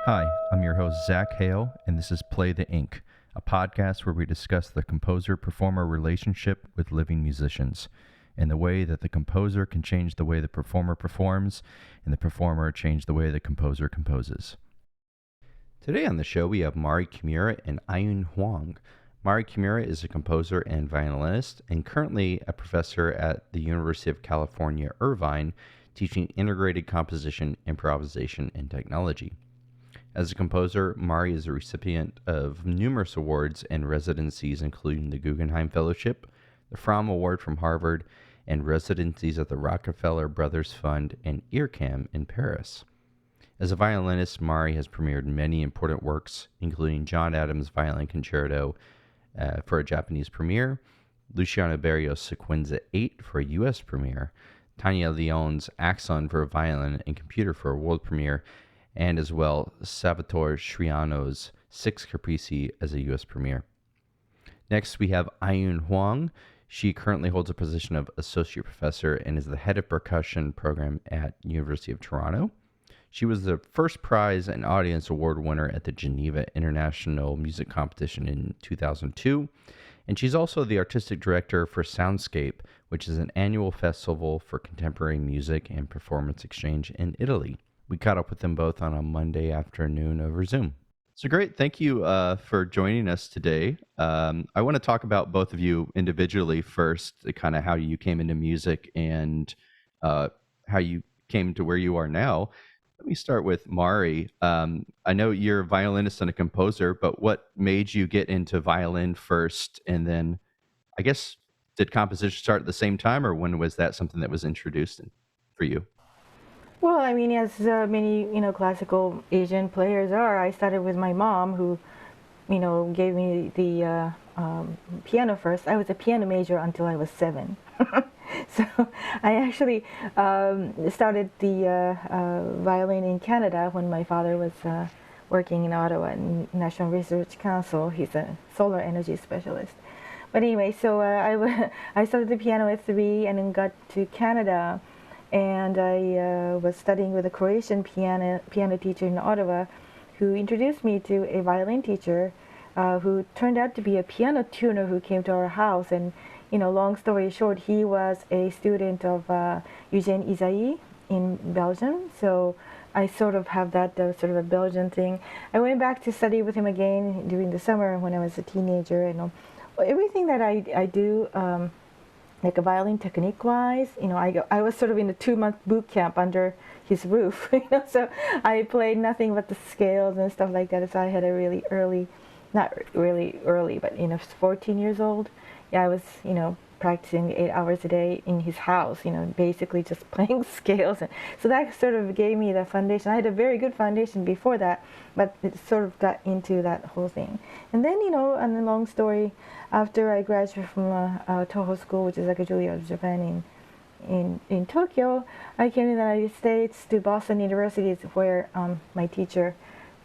Hi, I'm your host, Zach Hale, and this is Play the Ink, a podcast where we discuss the composer-performer relationship with living musicians, and the way that the composer can change the way the performer performs, and the performer change the way the composer composes. Today on the show, we have Mari Kimura and Aiyun Huang. Mari Kimura is a composer and violinist, and currently a professor at the University of California, Irvine, teaching integrated composition, improvisation, and technology. As a composer, Mari is a recipient of numerous awards and residencies, including the Guggenheim Fellowship, the Fromm Award from Harvard, and residencies at the Rockefeller Brothers Fund and IRCAM in Paris. As a violinist, Mari has premiered many important works, including John Adams' Violin Concerto for a Japanese premiere, Luciano Berio's Sequenza 8 for a U.S. premiere, Tanya Leon's Axon for a violin and computer for a world premiere, and as well Salvatore Schiano's Six Capricci as a U.S. premiere. Next, we have Aiyun Huang. She currently holds a position of associate professor and is the head of percussion program at University of Toronto. She was the first prize and audience award winner at the Geneva International Music Competition in 2002. And she's also the artistic director for Soundscape, which is an annual festival for contemporary music and performance exchange in Italy. We caught up with them both on a Monday afternoon over Zoom. So great. Thank you for joining us today. I want to talk about both of you individually first, kind of how you came into music and how you came to where you are now. Let me start with Mari. I know you're a violinist and a composer, but what made you get into violin first? And then I guess, did composition start at the same time, or when was that something that was introduced for you? Well, I mean, as many, classical Asian players are, I started with my mom, who, gave me the piano first. I was a piano major until I was 7. So I actually started the violin in Canada when my father was working in Ottawa at National Research Council. He's a solar energy specialist. But anyway, so I started the piano at 3 and then got to Canada. And I was studying with a Croatian piano teacher in Ottawa, who introduced me to a violin teacher who turned out to be a piano tuner who came to our house. And, long story short, he was a student of Eugène Ysaÿe in Belgium. So I sort of have that sort of a Belgian thing. I went back to study with him again during the summer when I was a teenager. And everything that I do, like a violin technique-wise, I was sort of in a 2-month boot camp under his roof, so I played nothing but the scales and stuff like that. So I had a really early, not really early, but 14 years old. Yeah, I was, practicing 8 hours a day in his house, basically just playing scales. And so that sort of gave me the foundation. I had a very good foundation before that, but it sort of got into that whole thing. And then, and a long story, after I graduated from Toho School, which is like a Juilliard of Japan in Tokyo, I came to the United States to Boston University, where my teacher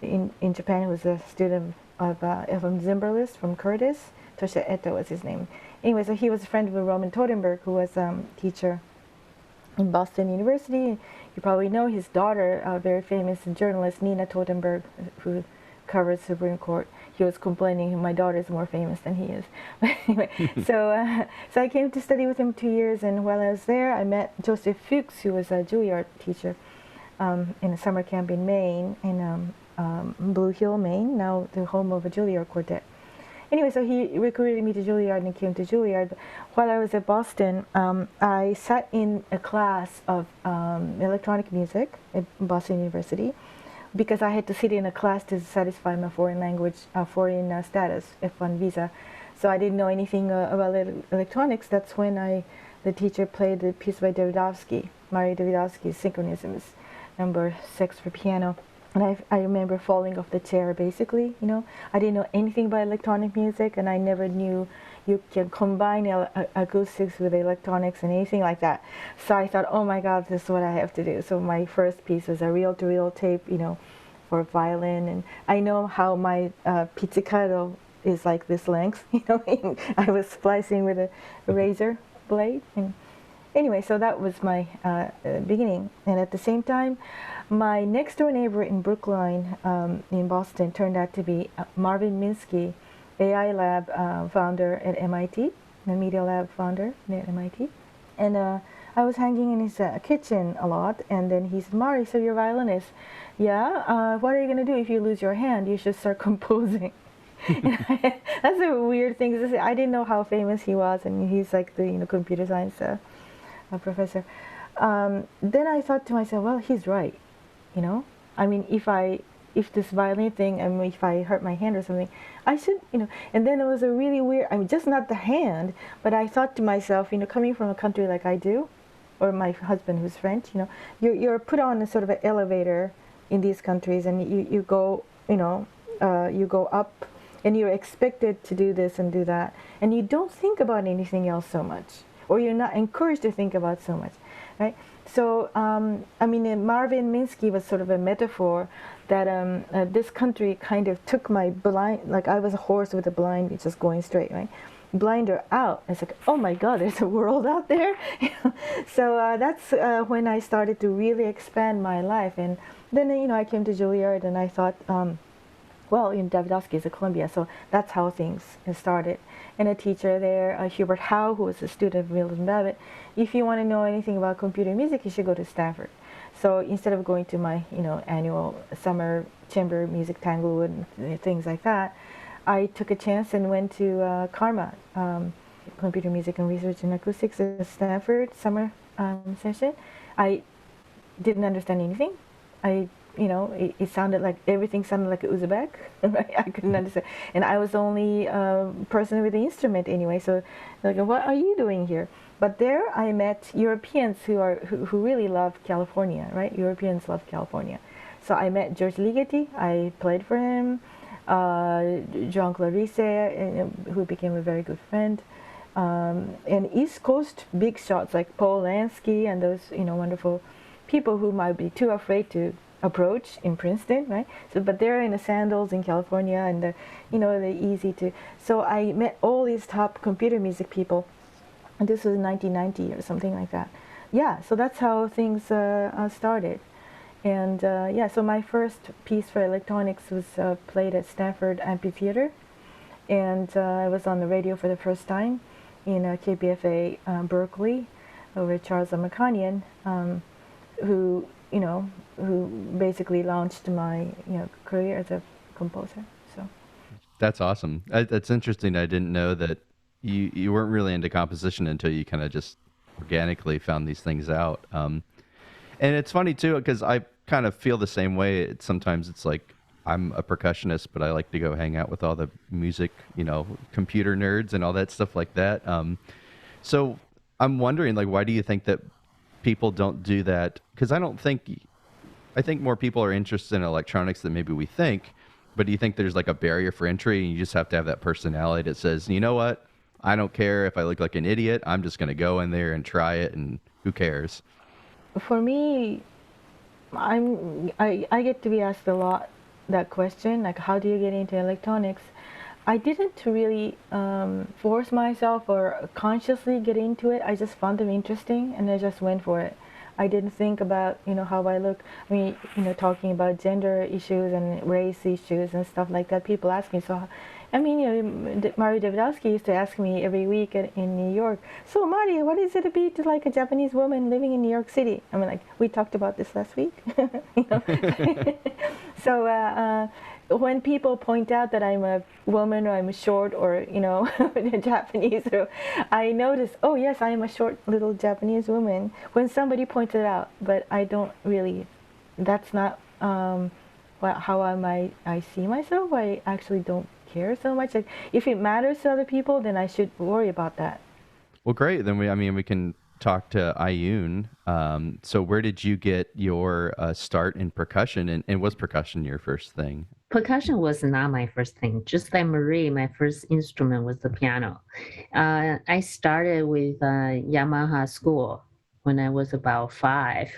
in Japan was a student of from Zimbalist from Curtis. Tosha Eto was his name. Anyway, so he was a friend with Roman Totenberg, who was a teacher in Boston University. You probably know his daughter, a very famous journalist, Nina Totenberg, who covers Supreme Court. He was complaining my daughter is more famous than he is. But anyway, so I came to study with him 2 years, and while I was there, I met Joseph Fuchs, who was a Juilliard teacher in a summer camp in Maine, in Blue Hill, Maine, now the home of a Juilliard quartet. Anyway, so he recruited me to Juilliard and came to Juilliard. While I was at Boston, I sat in a class of electronic music at Boston University because I had to sit in a class to satisfy my foreign language, foreign status, F1 visa. So I didn't know anything about electronics. That's when the teacher played the piece by Davidovsky, Mari Davidovsky's Synchronisms, number 6 for piano. And I remember falling off the chair, basically, I didn't know anything about electronic music, and I never knew you can combine acoustics with electronics and anything like that. So I thought, oh my God, this is what I have to do. So my first piece was a reel-to-reel tape, for violin. And I know how my pizzicato is like this length, I was splicing with a razor blade. And Anyway, so that was my beginning. And at the same time, my next door neighbor in Brookline, in Boston, turned out to be Marvin Minsky, AI lab founder at MIT, the media lab founder at MIT. And I was hanging in his kitchen a lot, and then he said, "Mari, so you're a violinist. Yeah, what are you going to do if you lose your hand? You should start composing." That's a weird thing to say. I didn't know how famous he was, and he's like the computer science professor. Then I thought to myself, well, he's right. I mean, if this violin thing, I mean, if I hurt my hand or something, I should, And then it was a really weird. I mean, just not the hand, but I thought to myself, coming from a country like I do, or my husband who's French, you're put on a sort of an elevator in these countries, and you go, you go up. And you're expected to do this and do that. And you don't think about anything else so much. Or you're not encouraged to think about so much. Right? So, I mean, Marvin Minsky was sort of a metaphor that this country kind of took my blind, like I was a horse with a blind, it's just going straight, right? Blinder out. It's like, oh my God, there's a world out there. So that's when I started to really expand my life. And then, I came to Juilliard and I thought, well, Davidovsky is at Columbia, so that's how things started. And a teacher there, Hubert Howe, who was a student of Milton Babbitt, if you want to know anything about computer music, you should go to Stanford. So instead of going to my, annual summer chamber music Tanglewood and things like that, I took a chance and went to Karma, Computer Music and Research in Acoustics at Stanford summer session. I didn't understand anything. It sounded like, everything sounded like Uzbek. Right? I couldn't understand. And I was the only person with the instrument anyway, so like, what are you doing here? But there I met Europeans who really love California, right? Europeans love California. So I met George Ligeti, I played for him, Jean-Claude Risset, who became a very good friend. And East Coast big shots like Paul Lansky and those, wonderful people who might be too afraid to approach in Princeton, right? So, but they're in the sandals in California, and they're easy to. So I met all these top computer music people, and this was 1990 or something like that. Yeah, so that's how things started, and so my first piece for electronics was played at Stanford Amphitheater, and I was on the radio for the first time in KPFA Berkeley, over Charles Amakanian, who basically launched my career as a composer. So That's awesome. That's interesting. I didn't know that you weren't really into composition until you kind of just organically found these things out. And it's funny too, because I kind of feel the same way. Sometimes it's like I'm a percussionist, but I like to go hang out with all the music, computer nerds and all that stuff like that. So I'm wondering, like, why do you think that people don't do that? Because I think more people are interested in electronics than maybe we think. But do you think there's like a barrier for entry, and you just have to have that personality that says, you know what, I don't care if I look like an idiot, I'm just going to go in there and try it, and who cares? for me, I get to be asked a lot that question, like, how do you get into electronics? I didn't really force myself or consciously get into it. I just found them interesting, and I just went for it. I didn't think about how I look. I mean, talking about gender issues and race issues and stuff like that. People ask me. So, I mean, Mari Davidovsky used to ask me every week in New York. So, Mari, what is it to be like a Japanese woman living in New York City? I mean, like, we talked about this last week. So when people point out that I'm a woman or I'm short or Japanese, or I notice, oh yes, I am a short little Japanese woman when somebody points it out. But I don't really. That's not how I see myself. I actually don't care so much. Like, if it matters to other people, then I should worry about that. Well, great. Then we can talk to Aiyun. So where did you get your start in percussion, and was percussion your first thing? Percussion was not my first thing. Just like Marie, my first instrument was the piano. I started with Yamaha school when I was about 5,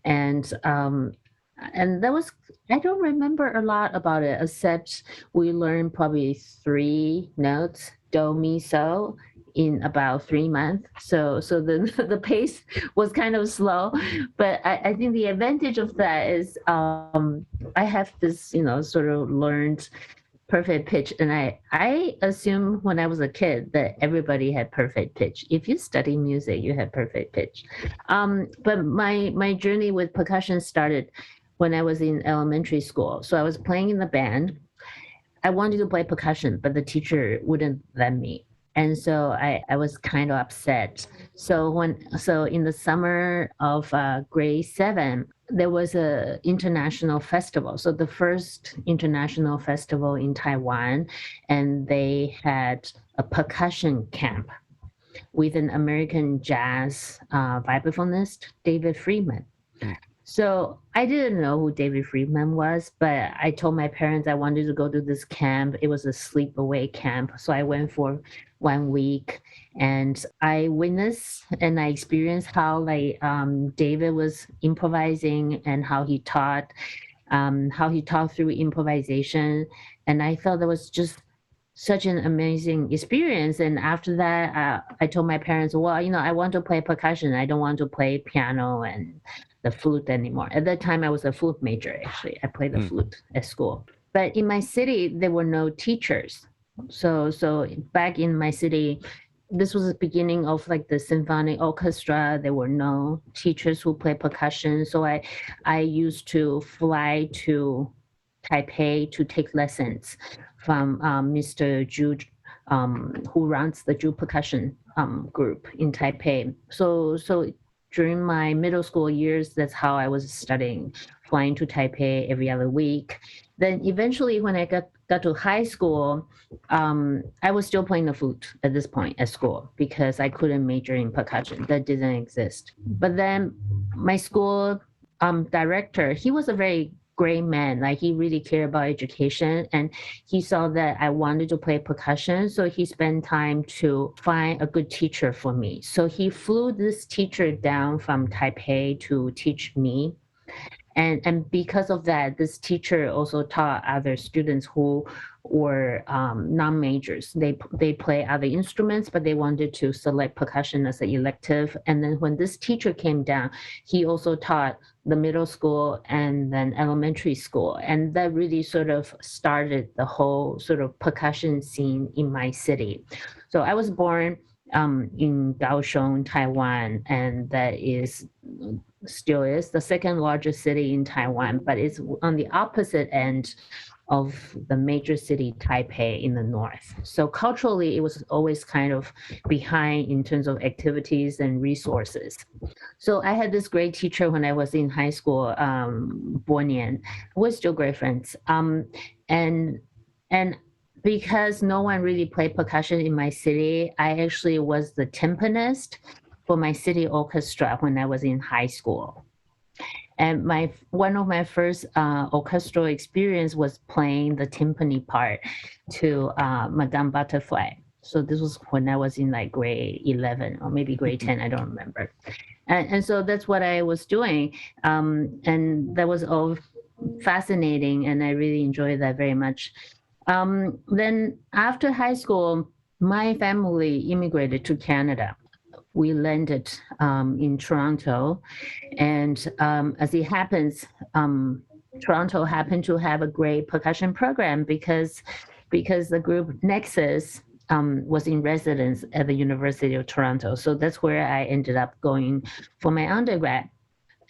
and that was, I don't remember a lot about it, except we learned probably 3 notes: do, mi, so, in about 3 months. So the the pace was kind of slow, but I think the advantage of that is I have this, sort of learned perfect pitch, and I assume when I was a kid that everybody had perfect pitch. If you study music, you have perfect pitch. But my journey with percussion started when I was in elementary school. So I was playing in the band. I wanted to play percussion, but the teacher wouldn't let me. And so I was kind of upset. So in the summer of grade 7, there was a international festival. So the first international festival in Taiwan, and they had a percussion camp with an American jazz vibraphonist, David Friedman. So I didn't know who David Friedman was, but I told my parents I wanted to go to this camp. It was a sleepaway camp. So I went for 1 week, and I witnessed and I experienced how David was improvising and how he taught through improvisation. And I thought that was just such an amazing experience. And after that, I told my parents, well, I want to play percussion. I don't want to play piano and the flute anymore. At that time, I was a flute major, actually. I played the flute at school. But in my city, there were no teachers. So back in my city, this was the beginning of the symphonic orchestra. There were no teachers who played percussion. So I used to fly to Taipei to take lessons from Mr. Zhu, who runs the Zhu percussion group in Taipei. So during my middle school years, that's how I was studying, flying to Taipei every other week. Then eventually when I got to high school, I was still playing the flute at this point at school because I couldn't major in percussion. That didn't exist. But then my school director, he was a very great man. He really cared about education, and he saw that I wanted to play percussion. So he spent time to find a good teacher for me. So he flew this teacher down from Taipei to teach me. And because of that, this teacher also taught other students who were non-majors. They play other instruments, but they wanted to select percussion as an elective. And then when this teacher came down, he also taught the middle school and then elementary school. And that really sort of started the whole sort of percussion scene in my city. So I was born in Kaohsiung, Taiwan, and that still is the second largest city in Taiwan, but it's on the opposite end of the major city Taipei in the north. So culturally, it was always kind of behind in terms of activities and resources. So I had this great teacher when I was in high school, Bornian. We're still great friends. And because no one really played percussion in my city, I actually was the timpanist for my city orchestra when I was in high school. And one of my first orchestral experience was playing the timpani part to Madame Butterfly. So this was when I was in grade 11 or maybe grade 10, I don't remember. And so that's what I was doing. And that was all fascinating, and I really enjoyed that very much. Then after high school, my family immigrated to Canada. We landed in Toronto, and as it happens, Toronto happened to have a great percussion program because the group Nexus was in residence at the University of Toronto. So that's where I ended up going for my undergrad.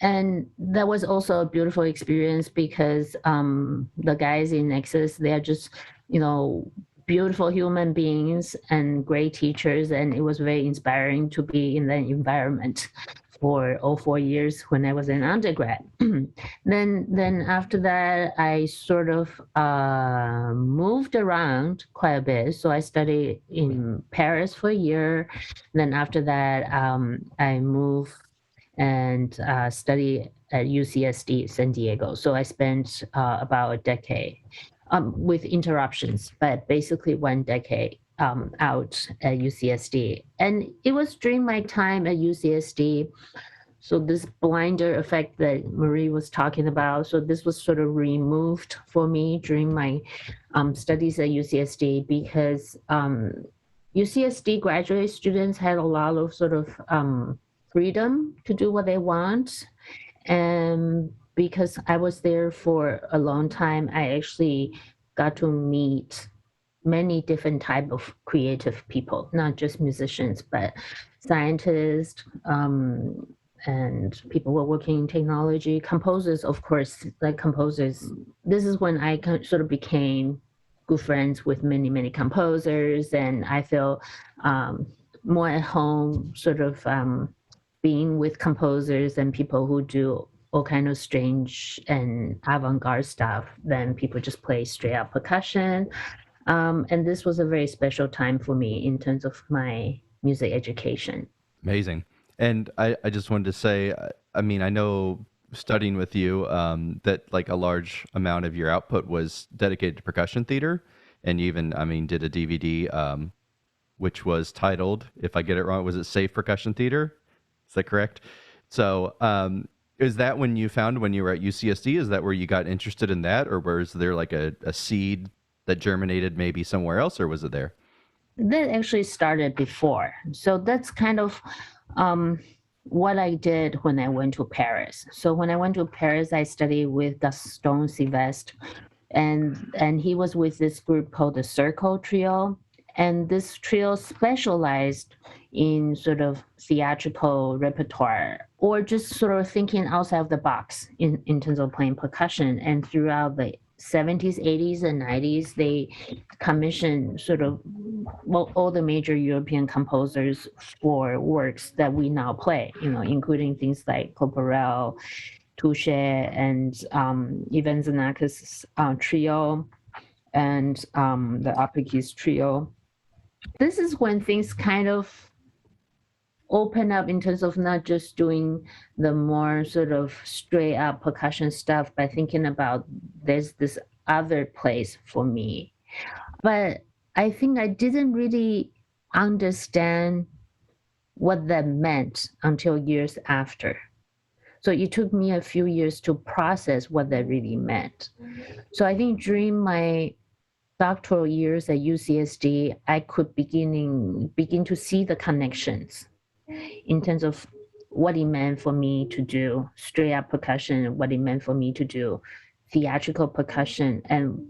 And that was also a beautiful experience because the guys in Nexus, they are just, beautiful human beings and great teachers. And it was very inspiring to be in that environment for all 4 years when I was an undergrad. Then after that, I sort of moved around quite a bit. So I studied in Paris for a year. Then after that, I moved and study at UCSD San Diego. So I spent about a decade with interruptions, but basically 1 decade out at UCSD. And it was during my time at UCSD, so this blinder effect that Marie was talking about, so this was sort of removed for me during my studies at UCSD because UCSD graduate students had a lot of sort of freedom to do what they want. And because I was there for a long time, I actually got to meet many different type of creative people, not just musicians, but scientists, and people who are working in technology, composers, of course, like composers. This is when I sort of became good friends with many composers, and I feel more at home sort of being with composers and people who do all kind of strange and avant-garde stuff than people just play straight up percussion. And this was a very special time for me in terms of my music education. Amazing. And I just wanted to say, I mean, I know studying with you that like a large amount of your output was dedicated to percussion theater. And you even, I mean, did a DVD which was titled, if I get it wrong, was it Safe Percussion Theater? Is that correct? So, is that when you found when you were at UCSD? Is that where you got interested in that, or was there like a seed that germinated maybe somewhere else, or was it there? That actually started before. So that's kind of what I did when I went to Paris. So when I went to Paris, I studied with Gaston Sylvestre, and he was with this group called the Circle Trio. And this trio specialized in sort of theatrical repertoire or just sort of thinking outside of the box in terms of playing percussion. And throughout the 70s, 80s, and 90s, they commissioned sort of well, all the major European composers for works that we now play, including things like Kubera, Touche, and even Xenakis trio and the upper keys trio. This is when things kind of open up in terms of not just doing the more sort of straight up percussion stuff, but thinking about there's this other place for me. But I think I didn't really understand what that meant until years after. So it took me a few years to process what that really meant. So I think during my doctoral years at UCSD, I could begin to see the connections in terms of what it meant for me to do straight up percussion, what it meant for me to do theatrical percussion, and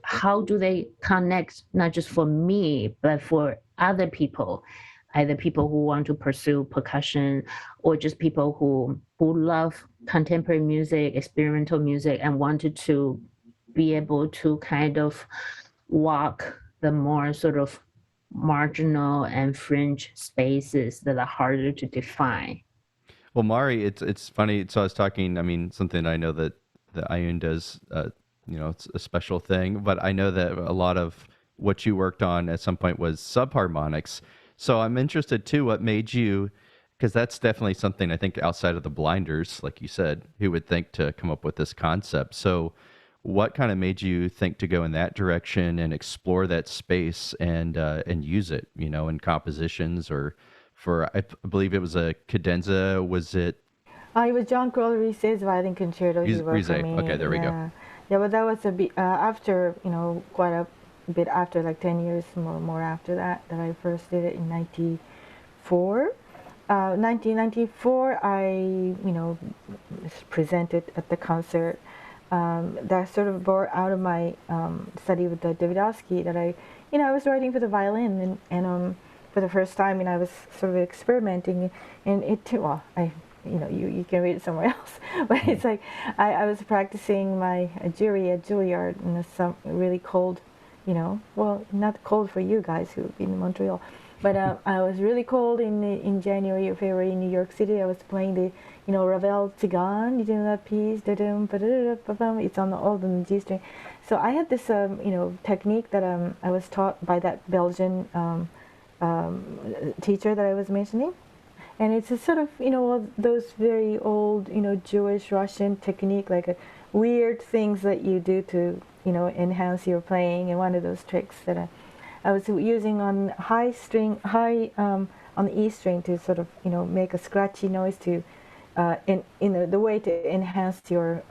how do they connect not just for me, but for other people, either people who want to pursue percussion or just people who love contemporary music, experimental music, and wanted to be able to kind of walk the more sort of marginal and fringe spaces that are harder to define. Well, Mari, it's funny. So I was talking. I mean, something I know that the Aiyun does. It's a special thing. But I know that a lot of what you worked on at some point was subharmonics. So I'm interested too. What made you? Because that's definitely something I think outside of the blinders, like you said, who would think to come up with this concept. So, what kind of made you think to go in that direction and explore that space and use it? In compositions or for I believe it was a cadenza. Was it It was John Crowley's violin concerto he wrote for me. Okay, there we go. Yeah, but that was a bit after, quite a bit after, like 10 years more after that I first did it in 94. 1994, I, presented at the concert. That sort of bore out of my study with the Davidovsky that I was writing for the violin and for the first time, and I was sort of experimenting, and you can read it somewhere else, but it's like I was practicing my jury at Juilliard in some really cold, well, not cold for you guys who have been in Montreal, but I was really cold in January or February in New York City. I was playing the Ravel Tzigane, that piece, it's on all the G string. So I had this technique that I was taught by that Belgian teacher that I was mentioning. And it's a sort of, those very old, Jewish Russian technique, like weird things that you do to, enhance your playing. And one of those tricks that I was using on on the E string to sort of, make a scratchy noise to, the way to enhance your,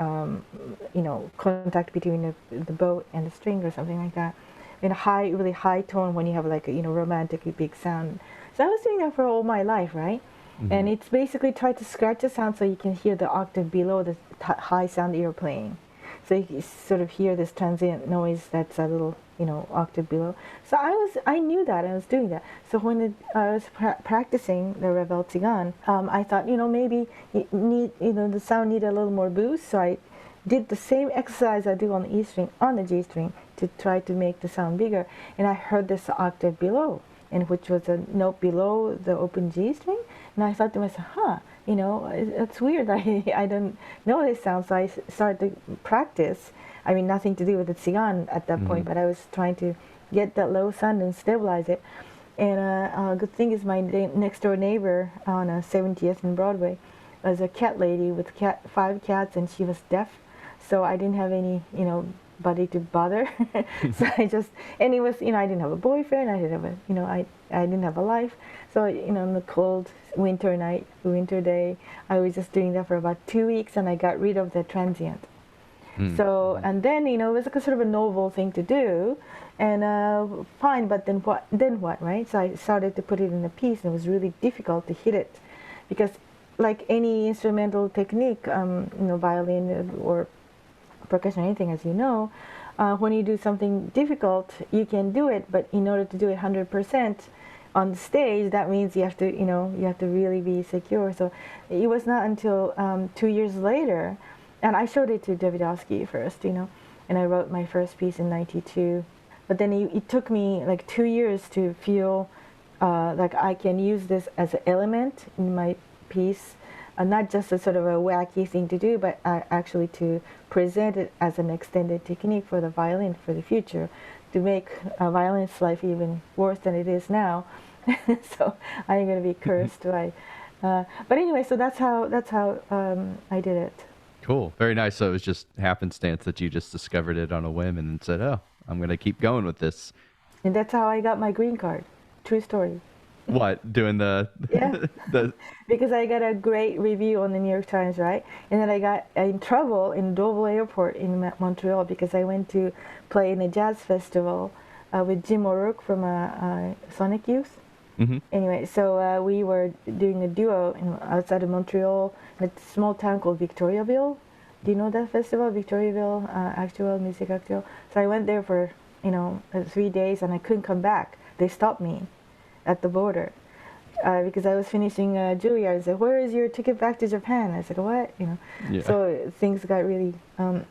contact between the bow and the string or something like that. in a high, really high tone when you have like a, romantically big sound. So I was doing that for all my life, right? And it's basically try to scratch the sound so you can hear the octave below the high sound that you're playing. So you sort of hear this transient noise that's a little, octave below. So I knew that, and I was doing that. So when I was practicing the Revel Tzigan, I thought, maybe the sound needed a little more boost. So I did the same exercise I do on the E string on the G string to try to make the sound bigger. And I heard this octave below, and which was a note below the open G string. And I thought to myself, it's weird. I don't know this sound. So I started to practice. I mean, nothing to do with the Tzigan at that point, but I was trying to get that low sound and stabilize it. And a good thing is my next door neighbor on 70th and Broadway was a cat lady with 5 cats, and she was deaf. So I didn't have any, buddy to bother. So and it was, I didn't have a boyfriend. I didn't have I didn't have a life. So, on the cold winter day, I was just doing that for about 2 weeks, and I got rid of the transient. So, and then, it was like a sort of a novel thing to do, and fine, but then what, right? So I started to put it in a piece, and it was really difficult to hit it, because like any instrumental technique, violin or percussion or anything, as you know, when you do something difficult, you can do it, but in order to do it 100% on the stage, that means you have to really be secure. So it was not until 2 years later, and I showed it to Davidovsky first, and I wrote my first piece in '92. But then it took me like 2 years to feel like I can use this as an element in my piece, not just a sort of a wacky thing to do, but actually to present it as an extended technique for the violin for the future, to make a violinist's life even worse than it is now. So I'm going to be cursed by. But anyway, so that's how I did it. Cool. Very nice. So it was just happenstance that you just discovered it on a whim and said, oh, I'm going to keep going with this. And that's how I got my green card. True story. What? Doing the... Yeah. Because I got a great review on the New York Times, right? And then I got in trouble in Deauville Airport in Montreal because I went to play in a jazz festival with Jim O'Rourke from Sonic Youth. Anyway, so we were doing a duo outside of Montreal in a small town called Victoriaville. Do you know that festival, Victoriaville Music Actuel? So I went there for 3 days, and I couldn't come back. They stopped me at the border because I was finishing Juilliard. They said, "Where is your ticket back to Japan?" I said, "What?" Yeah. So things got really.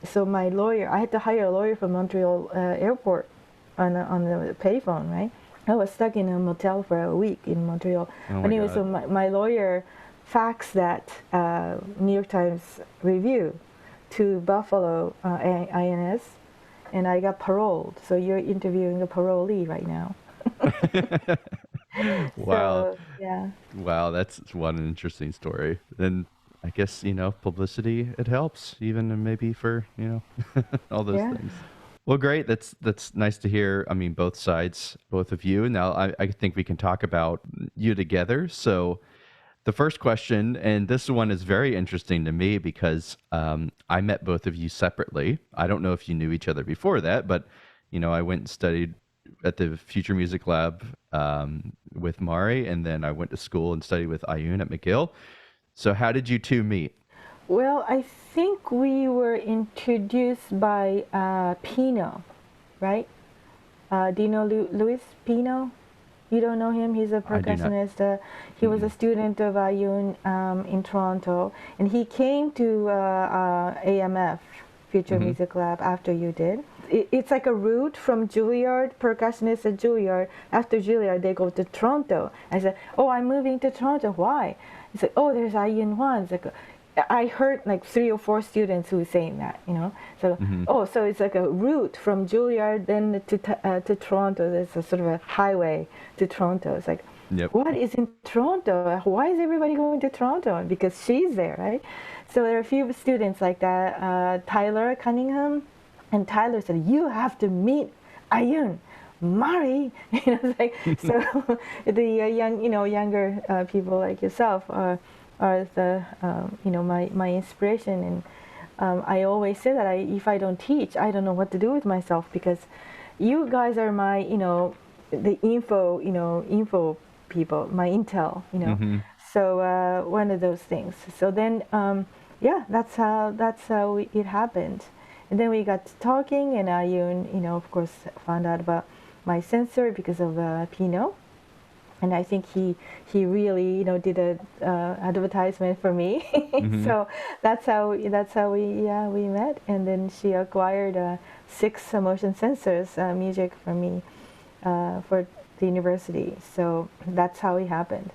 So my lawyer, I had to hire a lawyer from Montreal airport on the payphone, right? I was stuck in a motel for a week in Montreal. Anyway, so my lawyer faxed that New York Times review to Buffalo INS, and I got paroled. So you're interviewing a parolee right now. Wow. So, yeah. Wow, that's one interesting story. Then I guess, publicity, it helps, even maybe for, all those things. Well, great. That's nice to hear. I mean, both sides, both of you. Now, I think we can talk about you together. So the first question, and this one is very interesting to me because I met both of you separately. I don't know if you knew each other before that, but, I went and studied at the Future Music Lab with Mari, and then I went to school and studied with Aiyun at McGill. So how did you two meet? Well, I think we were introduced by Pino, right? Do you know Luis Pino? You don't know him? He's a percussionist. He was a student of Aiyun in Toronto, and he came to AMF, Future Music Lab, after you did. It's like a route from Juilliard, percussionists at Juilliard. After Juilliard, they go to Toronto. I said, "Oh, I'm moving to Toronto. Why?" He said, "Oh, there's Aiyun Huang." It's like, I heard like 3 or 4 students who were saying that, So, so it's like a route from Juilliard then to Toronto. There's a sort of a highway to Toronto. It's like, what is in Toronto? Why is everybody going to Toronto? Because she's there, right? So there are a few students like that. Tyler Cunningham, and Tyler said, "You have to meet Aiyun, Mari." So the younger people like yourself are the my inspiration, and I always say that if I don't teach, I don't know what to do with myself, because you guys are my, the info people, my intel, Mm-hmm. So one of those things. So then, yeah, that's how it happened. And then we got to talking, and Aiyun, of course, found out about my sensor because of Pinot. And I think he really, did a advertisement for me. Mm-hmm. So that's how we met. And then she acquired 6 motion sensors, MUGIC for me, for the university. So that's how it happened.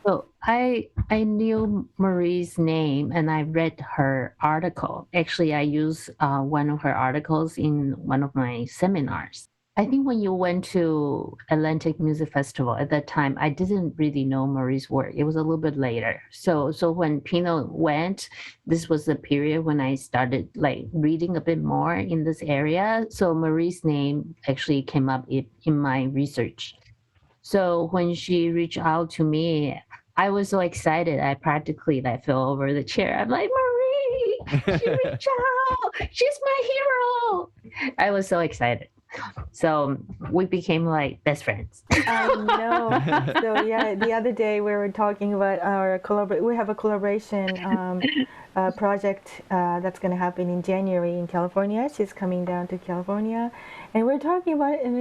So I knew Marie's name and I read her article. Actually, I used one of her articles in one of my seminars. I think when you went to Atlantic Music Festival at that time, I didn't really know Marie's work. It was a little bit later. So when Pino went, this was the period when I started like reading a bit more in this area. So Marie's name actually came up in my research. So when she reached out to me, I was so excited. I practically like fell over the chair. I'm like, Marie, she reached out. She's my hero. I was so excited. So we became like best friends. I know. So yeah, the other day we were talking about our we have a collaboration project that's going to happen in January in California. She's coming down to California, and we're talking about it, and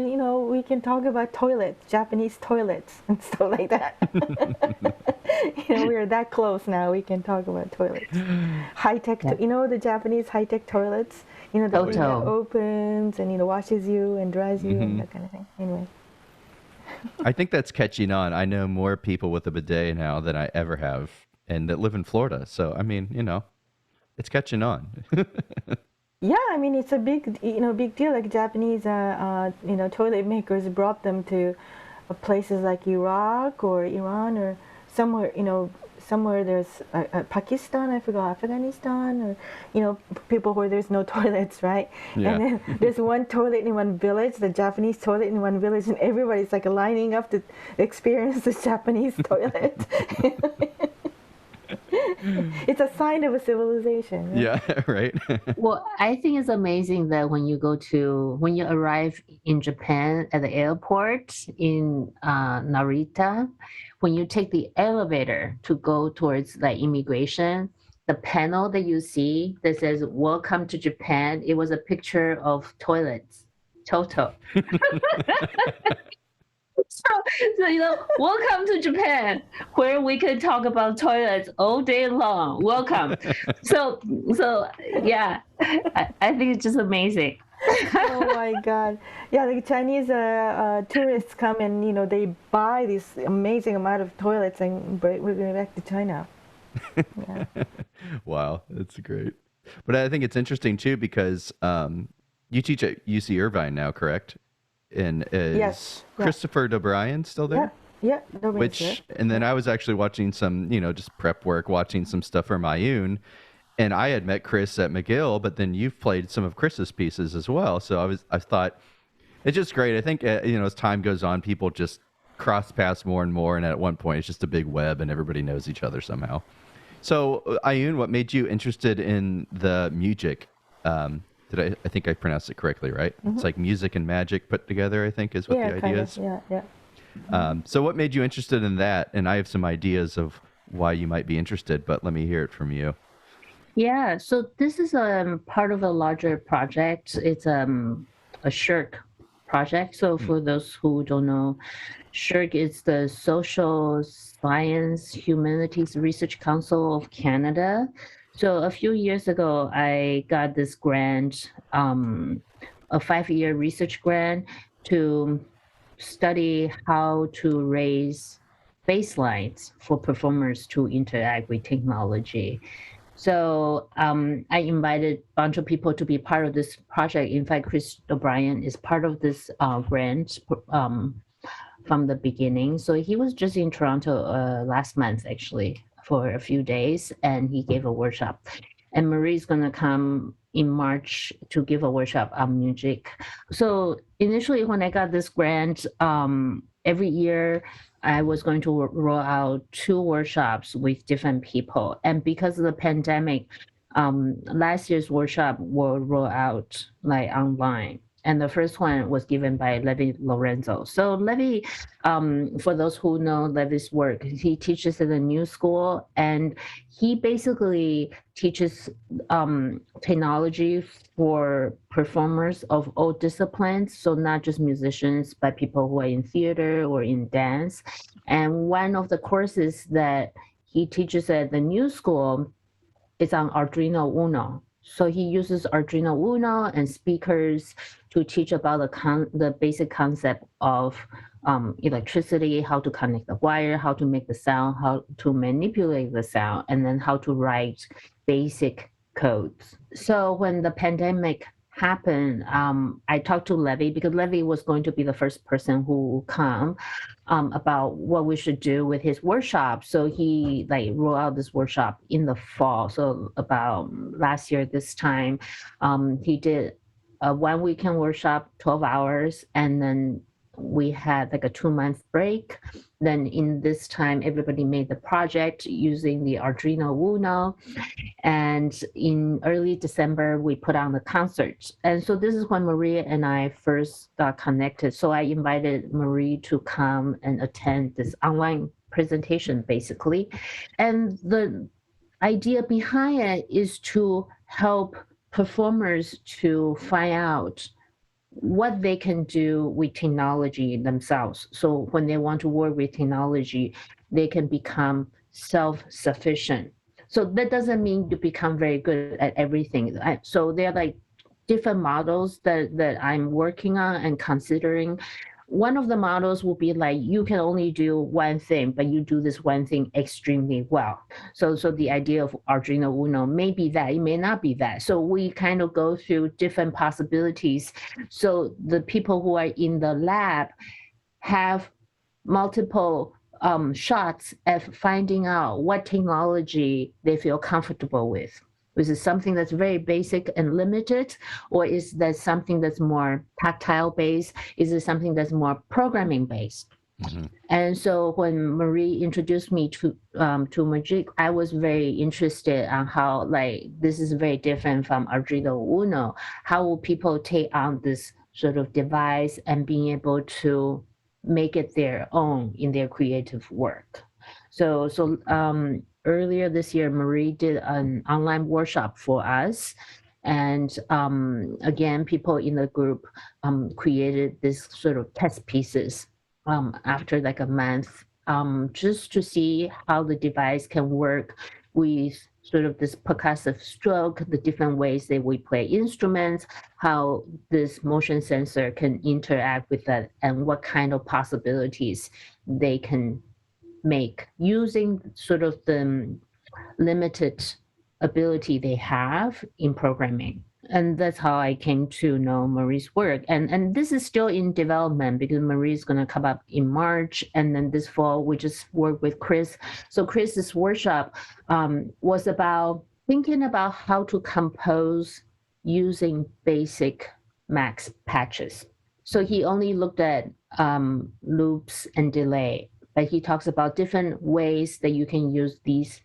we can talk about toilets, Japanese toilets, and stuff like that. We're that close now. We can talk about toilets, high tech. Yeah. The Japanese high tech toilets. The thing that opens and washes you and dries you and that kind of thing. Anyway. I think that's catching on. I know more people with a bidet now than I ever have, and that live in Florida. So I mean, it's catching on. Yeah, I mean it's a big deal. Like Japanese, toilet makers brought them to places like Iraq or Iran or somewhere there's Pakistan, I forgot, Afghanistan, or people where there's no toilets, right? Yeah. And then there's one toilet in one village, the Japanese toilet in one village, and everybody's like lining up to experience the Japanese toilet. It's a sign of a civilization. Right? Yeah, right. Well, I think it's amazing that when you arrive in Japan at the airport in Narita, when you take the elevator to go towards like immigration, the panel that you see that says "Welcome to Japan," it was a picture of toilets. Toto. So, welcome to Japan, where we can talk about toilets all day long. Welcome. So yeah, I think it's just amazing. Oh my God! Yeah, the Chinese tourists come and they buy this amazing amount of toilets and we're going back to China. Yeah. Wow, that's great. But I think it's interesting too because you teach at UC Irvine now, correct? And is Yes. Yeah. Christopher OBrien still there? Yeah. Nobody's there. And then I was actually watching some, just prep work, watching some stuff from Aiyun, and I had met Chris at McGill, but then you've played some of Chris's pieces as well. So I thought it's just great. I think as time goes on, people just cross paths more and more, and at one point it's just a big web, and everybody knows each other somehow. So Aiyun, what made you interested in the MUGIC? I think I pronounced it correctly, right? Mm-hmm. It's like music and magic put together, I think is what the idea is. Yeah. So what made you interested in that? And I have some ideas of why you might be interested, but let me hear it from you. Yeah, so this is part of a larger project. It's a SHIRK project. So for those who don't know, SHIRK is the Social Science Humanities Research Council of Canada. So a few years ago, I got this grant, a 5-year research grant to study how to raise baselines for performers to interact with technology. So I invited a bunch of people to be part of this project. In fact, Chris OBrien is part of this grant from the beginning. So he was just in Toronto last month, actually, for a few days, and he gave a workshop. And Marie's going to come in March to give a workshop on MUGIC. So initially, when I got this grant, every year I was going to roll out 2 workshops with different people. And because of the pandemic, last year's workshop will roll out like online. And the first one was given by Levi Lorenzo. So Levi, for those who know Levi's work, he teaches at a new school, and he basically teaches technology for performers of all disciplines. So not just musicians, but people who are in theater or in dance. And one of the courses that he teaches at the new school is on Arduino Uno. So he uses Arduino Uno and speakers to teach about the basic concept of electricity, how to connect the wire, how to make the sound, how to manipulate the sound, and then how to write basic codes. So when the pandemic happened, I talked to Levi because Levi was going to be the first person who will come about what we should do with his workshop. So he rolled out this workshop in the fall. So about last year, this time, he did a 1 weekend workshop, 12 hours, and then we had like a 2-month break. Then in this time, everybody made the project using the Arduino Uno. And in early December, we put on the concert. And so this is when Mari and I first got connected. So I invited Mari to come and attend this online presentation, basically. And the idea behind it is to help performers to find out what they can do with technology themselves. So when they want to work with technology, they can become self-sufficient. So that doesn't mean you become very good at everything. So there are like different models that I'm working on and considering. One of the models will be like, you can only do one thing, but you do this one thing extremely well. So the idea of Arduino Uno may be that, it may not be that. So we kind of go through different possibilities. So the people who are in the lab have multiple shots at finding out what technology they feel comfortable with. Is it something that's very basic and limited, or is that something that's more tactile based? Is it something that's more programming based? Mm-hmm. And so when Mari introduced me to MUGIC, I was very interested on how this is very different from Arduino Uno. How will people take on this sort of device and being able to make it their own in their creative work? So earlier this year, Mari did an online workshop for us. And again, people in the group created this sort of test pieces after like a month, just to see how the device can work with sort of this percussive stroke, the different ways that we play instruments, how this motion sensor can interact with that, and what kind of possibilities they can make using sort of the limited ability they have in programming. And that's how I came to know Mari's work. And this is still in development because Mari is going to come up in March. And then this fall, we just work with Chris. So Chris's workshop was about thinking about how to compose using basic max patches. So he only looked at loops and delay, but he talks about different ways that you can use these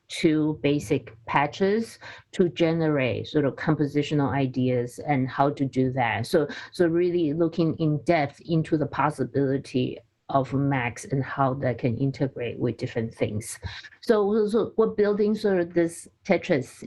two basic patches to generate sort of compositional ideas and how to do that. So really looking in depth into the possibility of Max and how that can integrate with different things. So we're building sort of this Tetris,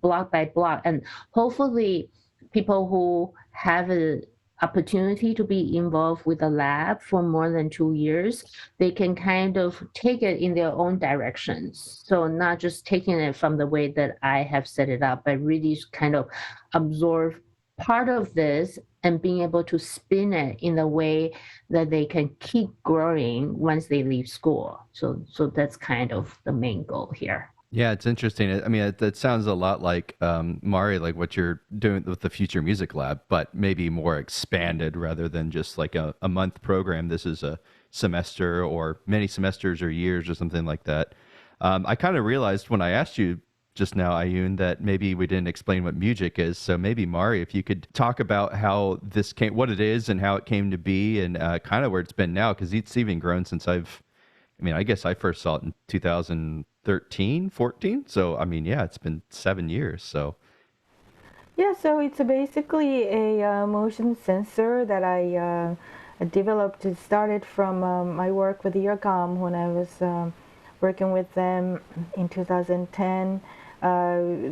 block by block, and hopefully people who have a opportunity to be involved with the lab for more than 2 years, they can kind of take it in their own directions. So not just taking it from the way that I have set it up, but really kind of absorb part of this and being able to spin it in a way that they can keep growing once they leave school. So that's kind of the main goal here. Yeah, it's interesting. I mean, that sounds a lot like Mari, like what you're doing with the Future Music Lab, but maybe more expanded rather than just like a month program. This is a semester or many semesters or years or something like that. I kind of realized when I asked you just now, Aiyun, that maybe we didn't explain what MUGIC is. So maybe Mari, if you could talk about how this came, what it is and how it came to be and kind of where it's been now, because it's even grown since I guess I first saw it in 2013, 14. So, I mean, yeah, it's been 7 years. So, Yeah, so it's basically a motion sensor that I developed. It started from my work with Earcom when I was working with them in 2010.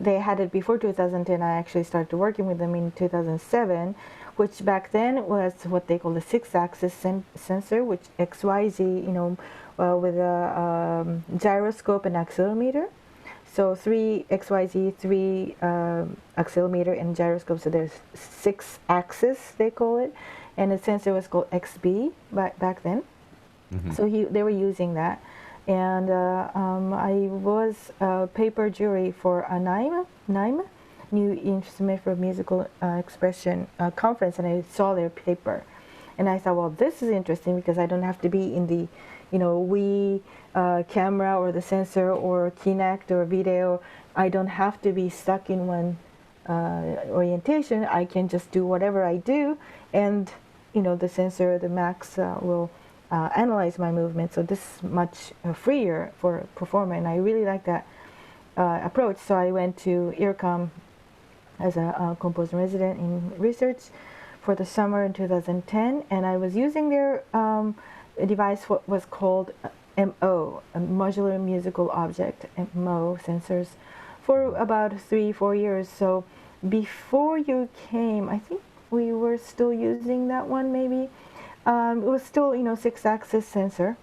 They had it before 2010. I actually started working with them in 2007, which back then was what they call the six-axis sensor, which XYZ, with a gyroscope and accelerometer. So three XYZ, three accelerometer and gyroscope. So there's six axis, they call it, and the sensor was called XB back then. Mm-hmm. So they were using that, and I was a paper jury for a NIME, New Instrument for Musical Expression conference, and I saw their paper, and I thought, well, this is interesting because I don't have to be in the we camera or the sensor or Kinect or video. I don't have to be stuck in one orientation. I can just do whatever I do, and the sensor, the Max, will analyze my movement. So this is much freer for a performer, and I really like that approach. So I went to IRCOM as a composer resident in research for the summer in 2010, and I was using their device, what was called MO, a modular musical object, MO sensors, for about 3-4 years. So before you came, I think we were still using that one, maybe. It was still, six-axis sensor.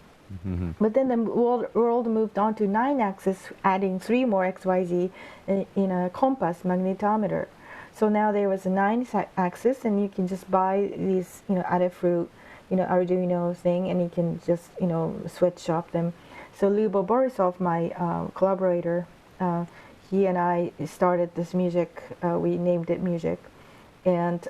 Mm-hmm. But then the world moved on to 9-axis, adding 3 more XYZ in a compass magnetometer. So now there was a 9-axis, and you can just buy these, Adafruit, Arduino thing, and you can just, sweatshop them. So Lyubov Borisov, my collaborator, he and I started this MUGIC. We named it MUGIC, and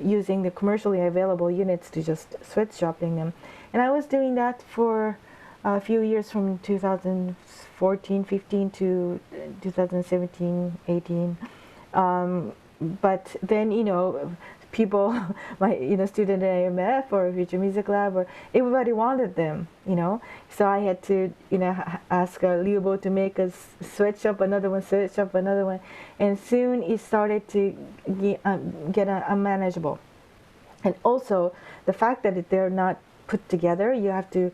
using the commercially available units to just sweatshopping them. And I was doing that for a few years, from 2014, 15 to 2017, 18. But then, people, my student at AMF or Future Music Lab, or everybody wanted them, So I had to, ask Lyubov to make us switch up another one, and soon it started to get unmanageable. And also the fact that they're not put together, you have to,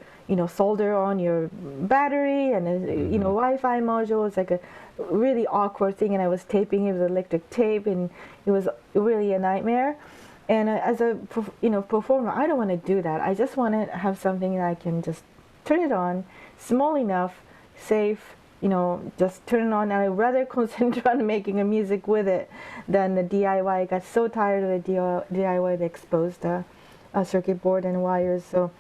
solder on your battery and Wi-Fi module. It's like a really awkward thing, and I was taping it with electric tape, and it was really a nightmare. And as a performer, I don't want to do that. I just want to have something that I can just turn it on, small enough, safe, just turn it on. And I'd rather concentrate on making a music with it than the DIY. I got so tired of the DIY, the exposed circuit board and wires. So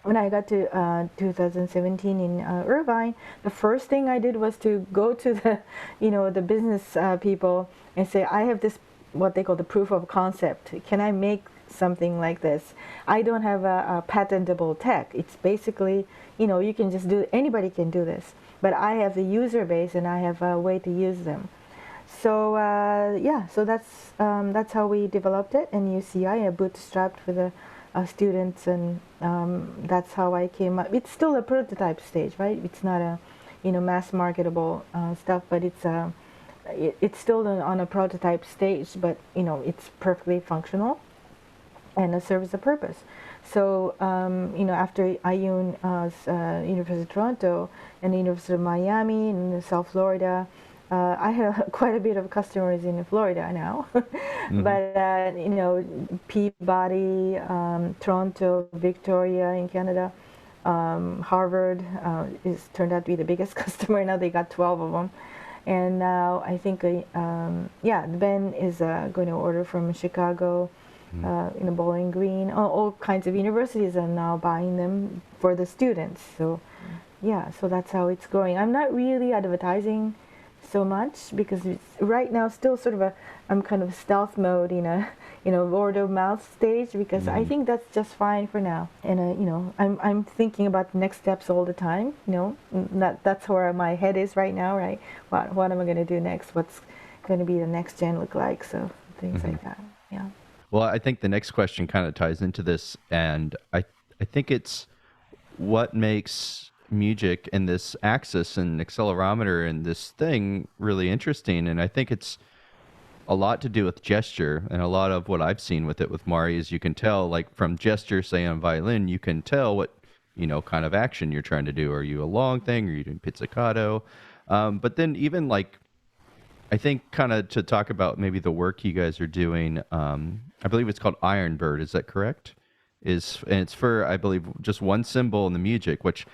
when I got to 2017 in Irvine, the first thing I did was to go to the, the business people and say, I have this, what they call the proof of concept. Can I make something like this? I don't have a patentable tech. It's basically, you can just do, anybody can do this. But I have the user base, and I have a way to use them. So so that's how we developed it. And UCI, I bootstrapped for the students, and that's how I came up. It's still a prototype stage, right? It's not a mass marketable stuff, but it's still on a prototype stage, but it's perfectly functional and it serves a purpose. So after Aiyun, University of Toronto and the University of Miami and South Florida, I have quite a bit of customers in Florida now. But Peabody, Toronto, Victoria in Canada, Harvard is turned out to be the biggest customer. Now they got 12 of them. And now I think Ben is going to order from Chicago, Bowling Green. All kinds of universities are now buying them for the students. So so that's how it's growing. I'm not really advertising so much because it's right now still sort of I'm kind of stealth mode in a word of mouth stage, because I think that's just fine for now. And I'm thinking about the next steps all the time. That's where my head is right now, right? What am I going to do next? What's going to be the next gen look like? So things like that. Yeah. Well, I think the next question kind of ties into this, and I think it's what makes MUGIC and this axis and accelerometer and this thing really interesting. And I think it's a lot to do with gesture, and a lot of what I've seen with it with Mari is you can tell, like from gesture, say on violin, you can tell what kind of action you're trying to do. Are you a long thing? Are you doing pizzicato? But then even like I think kind of to talk about maybe the work you guys are doing. I believe it's called Iron Bird. Is that correct? And it's for I believe just one symbol in the MUGIC, which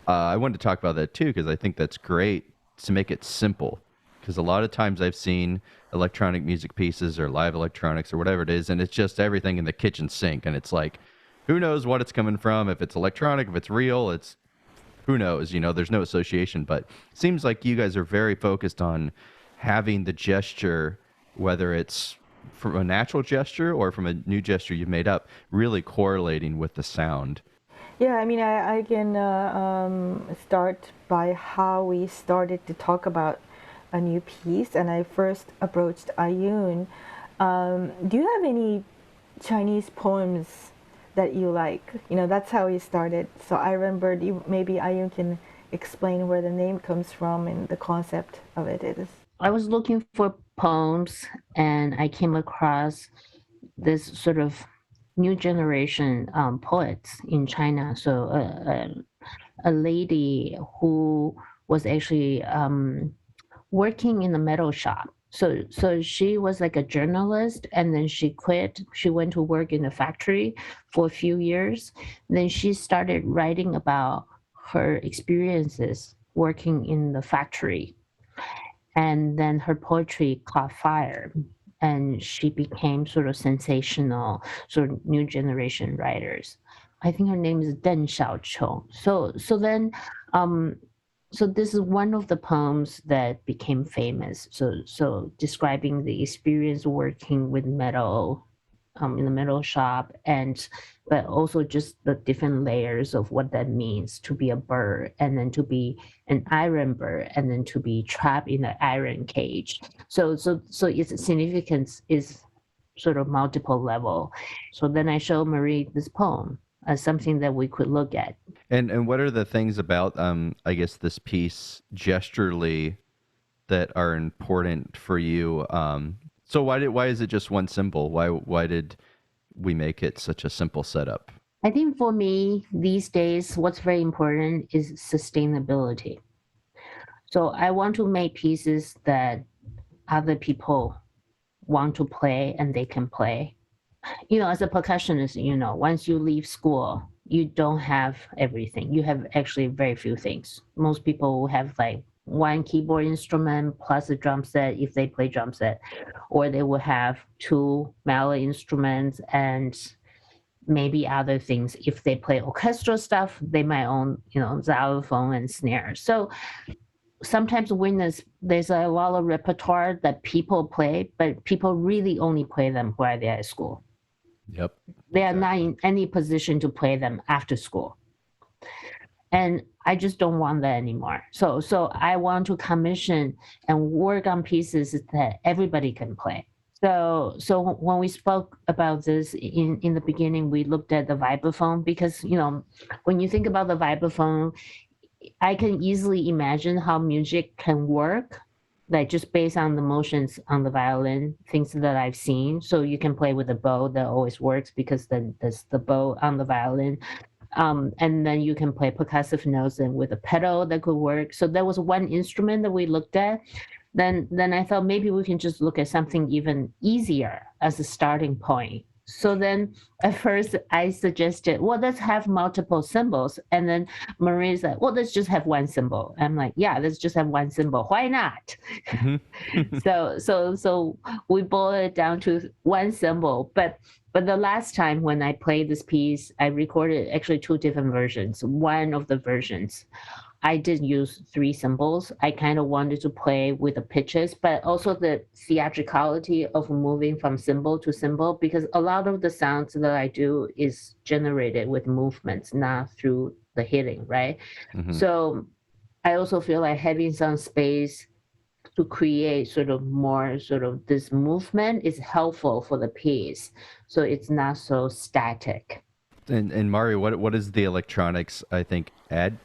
I wanted to talk about that too because I think that's great to make it simple. Because a lot of times I've seen electronic music pieces or live electronics or whatever it is, and it's just everything in the kitchen sink, and it's like, who knows what it's coming from? If it's electronic, if it's real, it's who knows? There's no association. But it seems like you guys are very focused on having the gesture, whether it's from a natural gesture or from a new gesture you've made up, really correlating with the sound. Yeah, I mean, I can start by how we started to talk about a new piece, and I first approached Aiyun. Do you have any Chinese poems that you like? That's how we started. So I remembered maybe Aiyun can explain where the name comes from and the concept of it is. I was looking for poems and I came across this sort of new generation poets in China. So a lady who was actually working in a metal shop. So she was like a journalist, and then she quit. She went to work in a factory for a few years. Then she started writing about her experiences working in the factory. And then her poetry caught fire, and she became sort of sensational, sort of new generation writers. I think her name is Deng Xiaoqiu. So this is one of the poems that became famous. So describing the experience working with metal in the metal shop, but also just the different layers of what that means to be a bird, and then to be an iron bird, and then to be trapped in an iron cage. So its significance is sort of multiple level. So then I showed Mari this poem as something that we could look at. And what are the things about I guess this piece gesturally that are important for you? So why is it just one symbol? Why did we make it such a simple setup? I think for me these days, what's very important is sustainability. So I want to make pieces that other people want to play and they can play. As a percussionist, once you leave school, you don't have everything. You have actually very few things. Most people will have like one keyboard instrument plus a drum set if they play drum set, or they will have two mallet instruments and maybe other things. If they play orchestral stuff, they might own, xylophone and snare. So sometimes when there's a lot of repertoire that people play, but people really only play them while they're at school. Yep. They are not in any position to play them after school. And I just don't want that anymore. So I want to commission and work on pieces that everybody can play. So when we spoke about this in the beginning, we looked at the vibraphone because, when you think about the vibraphone, I can easily imagine how music can work, like just based on the motions on the violin, things that I've seen. So you can play with a bow that always works because then there's the bow on the violin. And then you can play percussive notes and with a pedal that could work. So that was one instrument that we looked at. Then I thought maybe we can just look at something even easier as a starting point. So then at first I suggested, well, let's have multiple symbols. And then Marie said, well, let's just have one symbol. I'm like, yeah, let's just have one symbol. Why not? Mm-hmm. So we boiled it down to one symbol. But the last time when I played this piece, I recorded actually two different versions. One of the versions, I did use three symbols. I kind of wanted to play with the pitches, but also the theatricality of moving from symbol to symbol, because a lot of the sounds that I do is generated with movements, not through the hitting, right? Mm-hmm. So I also feel like having some space to create sort of more sort of this movement is helpful for the piece. So it's not so static. And Mari, what is the electronics, I think, add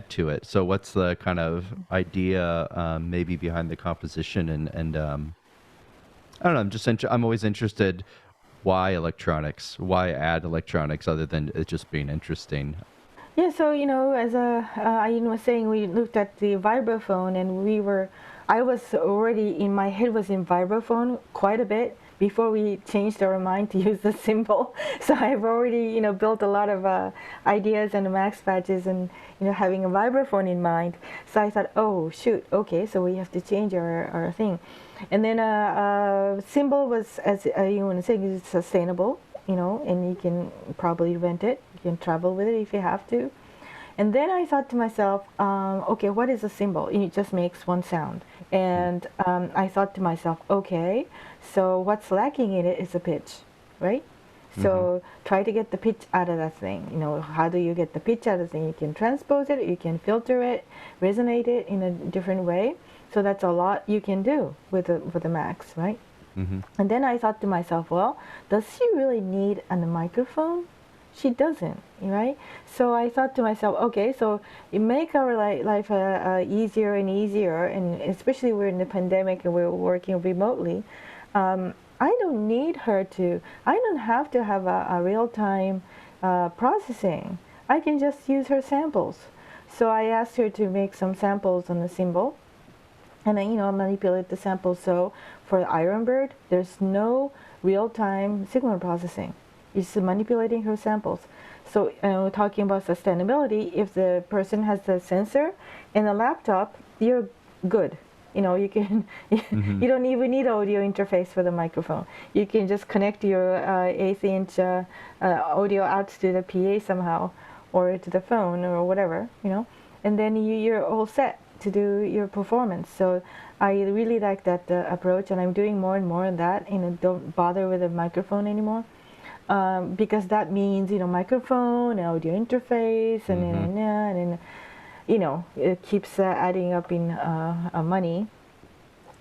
to it? So what's the kind of idea maybe behind the composition and I don't know. I'm always interested. Why electronics? Why add electronics other than it just being interesting? Yeah, so as Aiyun was saying, we looked at the vibraphone, and I was already in my head was in vibraphone quite a bit before we changed our mind to use the symbol. So I've already built a lot of ideas and max patches, and having a vibraphone in mind. So I thought, oh shoot, okay, so we have to change our thing. And then symbol was, as Aiyun was saying, is sustainable, and you can probably rent it. You can travel with it if you have to. And then I thought to myself, okay, what is a symbol? It just makes one sound. And I thought to myself, okay, so what's lacking in it is a pitch, right? So try to get the pitch out of that thing. How do you get the pitch out of the thing? You can transpose it, you can filter it, resonate it in a different way. So that's a lot you can do with the Max, right? And then I thought to myself, well, does she really need a microphone? She doesn't, right? So I thought to myself, okay, so you make our life easier and easier, and especially we're in the pandemic and we're working remotely. I don't have to have a real-time processing. I can just use her samples. So I asked her to make some samples on the symbol, and I manipulate the samples. So for Iron Bird, there's no real-time signal processing. It's manipulating her samples. So talking about sustainability, if the person has the sensor and a laptop, you're good. You can you don't even need audio interface for the microphone. You can just connect your 1/8-inch audio out to the PA somehow, or to the phone or whatever, and then you're all set to do your performance. So I really like that approach, and I'm doing more and more of that. Don't bother with a microphone anymore. Because that means microphone and audio interface and it keeps adding up in money.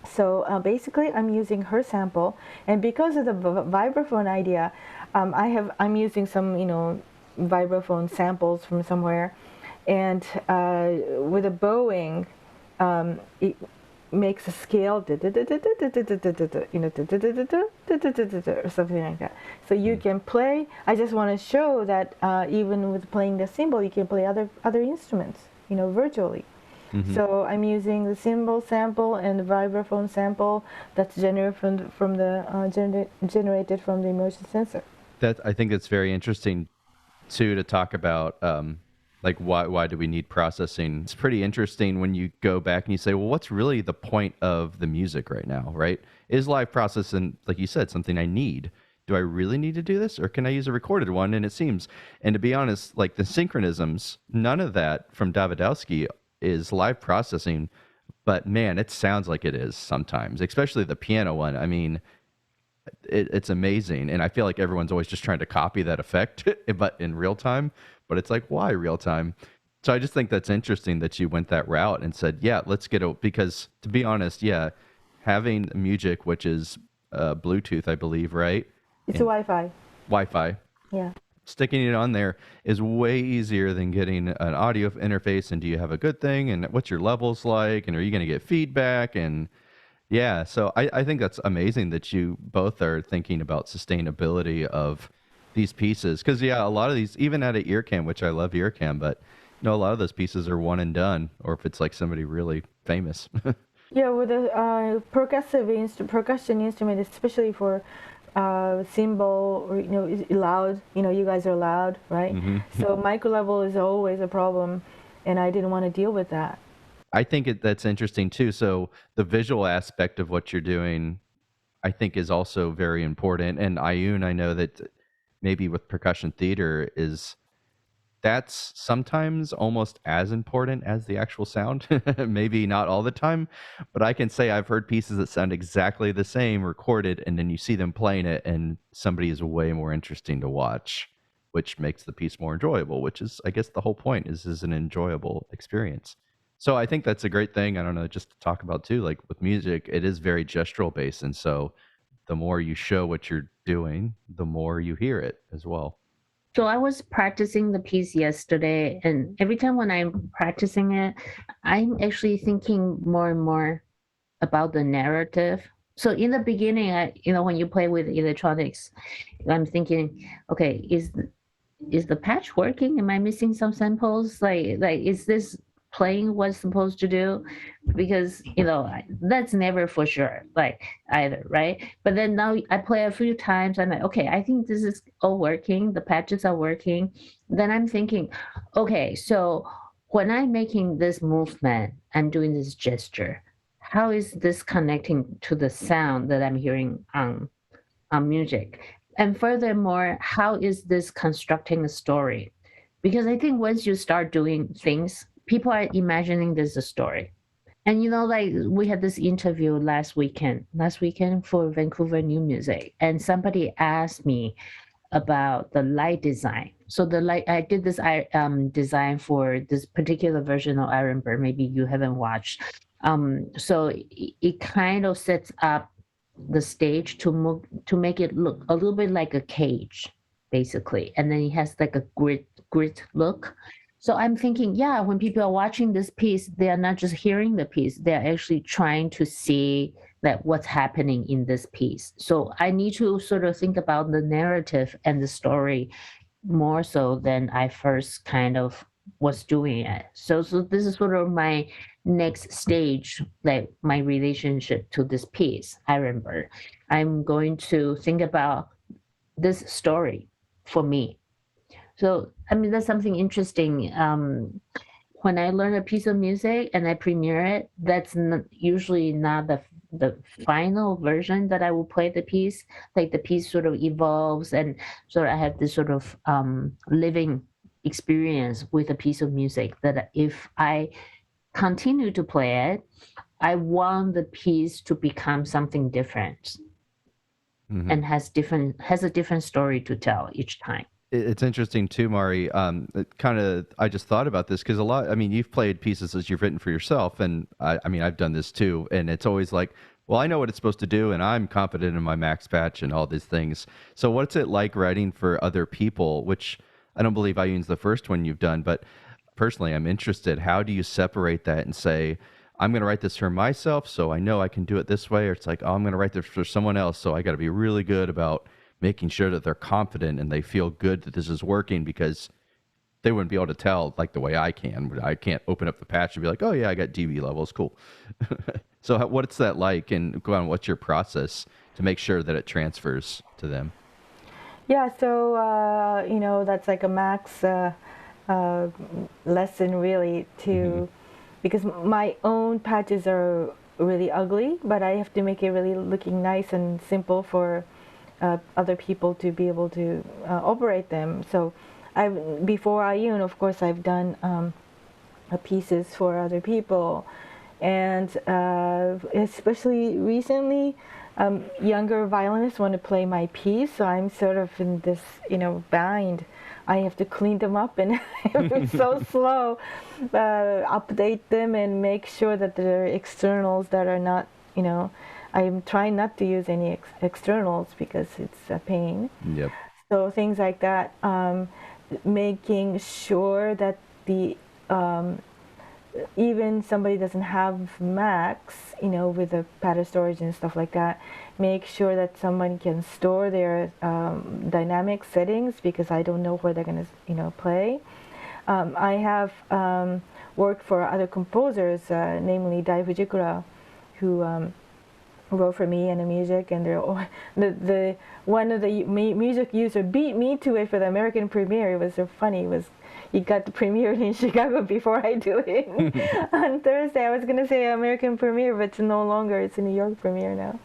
So basically I'm using her sample, and because of the vibraphone idea, I'm using some vibraphone samples from somewhere, and with a bowing, it makes a scale, or something like that. So you can play. I just want to show that even with playing the cymbal, you can play other instruments, virtually. So I'm using the cymbal sample and the vibraphone sample that's generated from generated from the motion sensor. I think it's very interesting too to talk about like why do we need processing. It's pretty interesting when you go back and you say, well, what's really the point of the music right now, right? Is live processing, like you said, something I need? Do I really need to do this, or can I use a recorded one? And it seems, and to be honest, like the synchronisms, none of that from Davidowski is live processing, but man, it sounds like it is sometimes, especially the piano one. I mean, it's amazing, and I feel like everyone's always just trying to copy that effect, but in real time. But it's like, why real time? So I just think that's interesting that you went that route and said, yeah, let's get it. Because to be honest, yeah, having MUGIC, which is Bluetooth, I believe, right? It's Wi-Fi. Wi-Fi. Yeah. Sticking it on there is way easier than getting an audio interface. And do you have a good thing? And what's your levels like? And are you going to get feedback? And yeah, so I think that's amazing that you both are thinking about sustainability of these pieces. Because, yeah, a lot of these, even at an Earcam, which I love Earcam, but a lot of those pieces are one and done, or if it's like somebody really famous. Yeah, with a percussion instrument, especially for cymbal, or loud. You guys are loud, right? So micro level is always a problem, and I didn't want to deal with that. I think that's interesting too. So the visual aspect of what you're doing, I think, is also very important. And Aiyun, I know that maybe with percussion theater that's sometimes almost as important as the actual sound. Maybe not all the time, but I can say I've heard pieces that sound exactly the same recorded, and then you see them playing it, and somebody is way more interesting to watch, which makes the piece more enjoyable, which is, I guess, the whole point is an enjoyable experience. So I think that's a great thing. I don't know, just to talk about too, like with music, it is very gestural based. And so the more you show what you're doing, the more you hear it as well. So I was practicing the piece yesterday, and every time when I'm practicing it, I'm actually thinking more and more about the narrative. So in the beginning, when you play with electronics, I'm thinking, okay, is the patch working? Am I missing some samples? Like is this playing what's supposed to do? Because that's never for sure, like either, right? But then now I play a few times, I'm like, okay, I think this is all working. The patches are working. Then I'm thinking, okay, so when I'm making this movement, I'm doing this gesture. How is this connecting to the sound that I'm hearing on music? And furthermore, how is this constructing a story? Because I think once you start doing things, people are imagining there's a story. And like we had this interview last weekend for Vancouver New Music, and somebody asked me about the light design. So the light, I did this design for this particular version of Iron Bird. Maybe you haven't watched. So it kind of sets up the stage to make it look a little bit like a cage, basically, and then it has like a grit look. So I'm thinking, yeah, when people are watching this piece, they are not just hearing the piece; they are actually trying to see that what's happening in this piece. So I need to sort of think about the narrative and the story more so than I first kind of was doing it. So this is sort of my next stage, like my relationship to this piece. I remember I'm going to think about this story for me. So I mean that's something interesting. When I learn a piece of music and I premiere it, that's usually not the final version that I will play the piece. Like the piece sort of evolves, and sort of I have this sort of living experience with a piece of music that if I continue to play it, I want the piece to become something different and has a different story to tell each time. It's interesting too, Mari. I just thought about this because I mean, you've played pieces that you've written for yourself, and I mean, I've done this too, and it's always like, well, I know what it's supposed to do, and I'm confident in my max patch and all these things. So what's it like writing for other people, which I don't believe Aiyun's the first one you've done, but personally, I'm interested. How do you separate that and say, I'm going to write this for myself, so I know I can do it this way, or it's like, oh, I'm going to write this for someone else, so I got to be really good about making sure that they're confident and they feel good that this is working, because they wouldn't be able to tell like the way I can. I can't open up the patch and be like, oh yeah, I got dB levels, cool. So what's that like, and go on, what's your process to make sure that it transfers to them? Yeah, so that's like a max lesson really because my own patches are really ugly, but I have to make it really looking nice and simple for other people to be able to operate them. So before Aiyun, of course, I've done pieces for other people, and especially recently, younger violinists want to play my piece, so I'm sort of in this, bind. I have to clean them up, and it's so slow. Update them and make sure that there are externals that are not, I'm trying not to use any externals because it's a pain. Yep. So things like that, making sure that the even somebody doesn't have max, with the pattern storage and stuff like that, make sure that someone can store their dynamic settings, because I don't know where they're going to, play. I have worked for other composers, namely Dai Fujikura, who wrote for me and the MUGIC, and the one of the music user beat me to it for the American premiere. It was so funny. He got the premiere in Chicago before I do it on Thursday. I was gonna say American premiere, but it's no longer. It's a New York premiere now.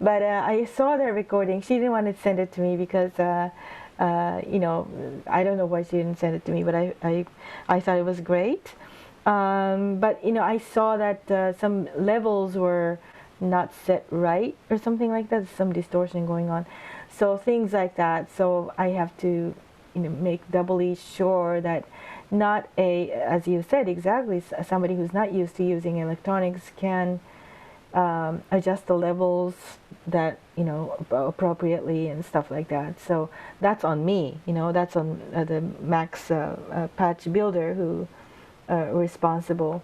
But I saw their recording. She didn't want to send it to me because I don't know why she didn't send it to me, but I thought it was great. But I saw that some levels were not set right or something like that. Some distortion going on. So things like that. So I have to make doubly sure that not as you said exactly, somebody who's not used to using electronics can adjust the levels that appropriately and stuff like that. So that's on me. That's on the Max patch builder who responsible.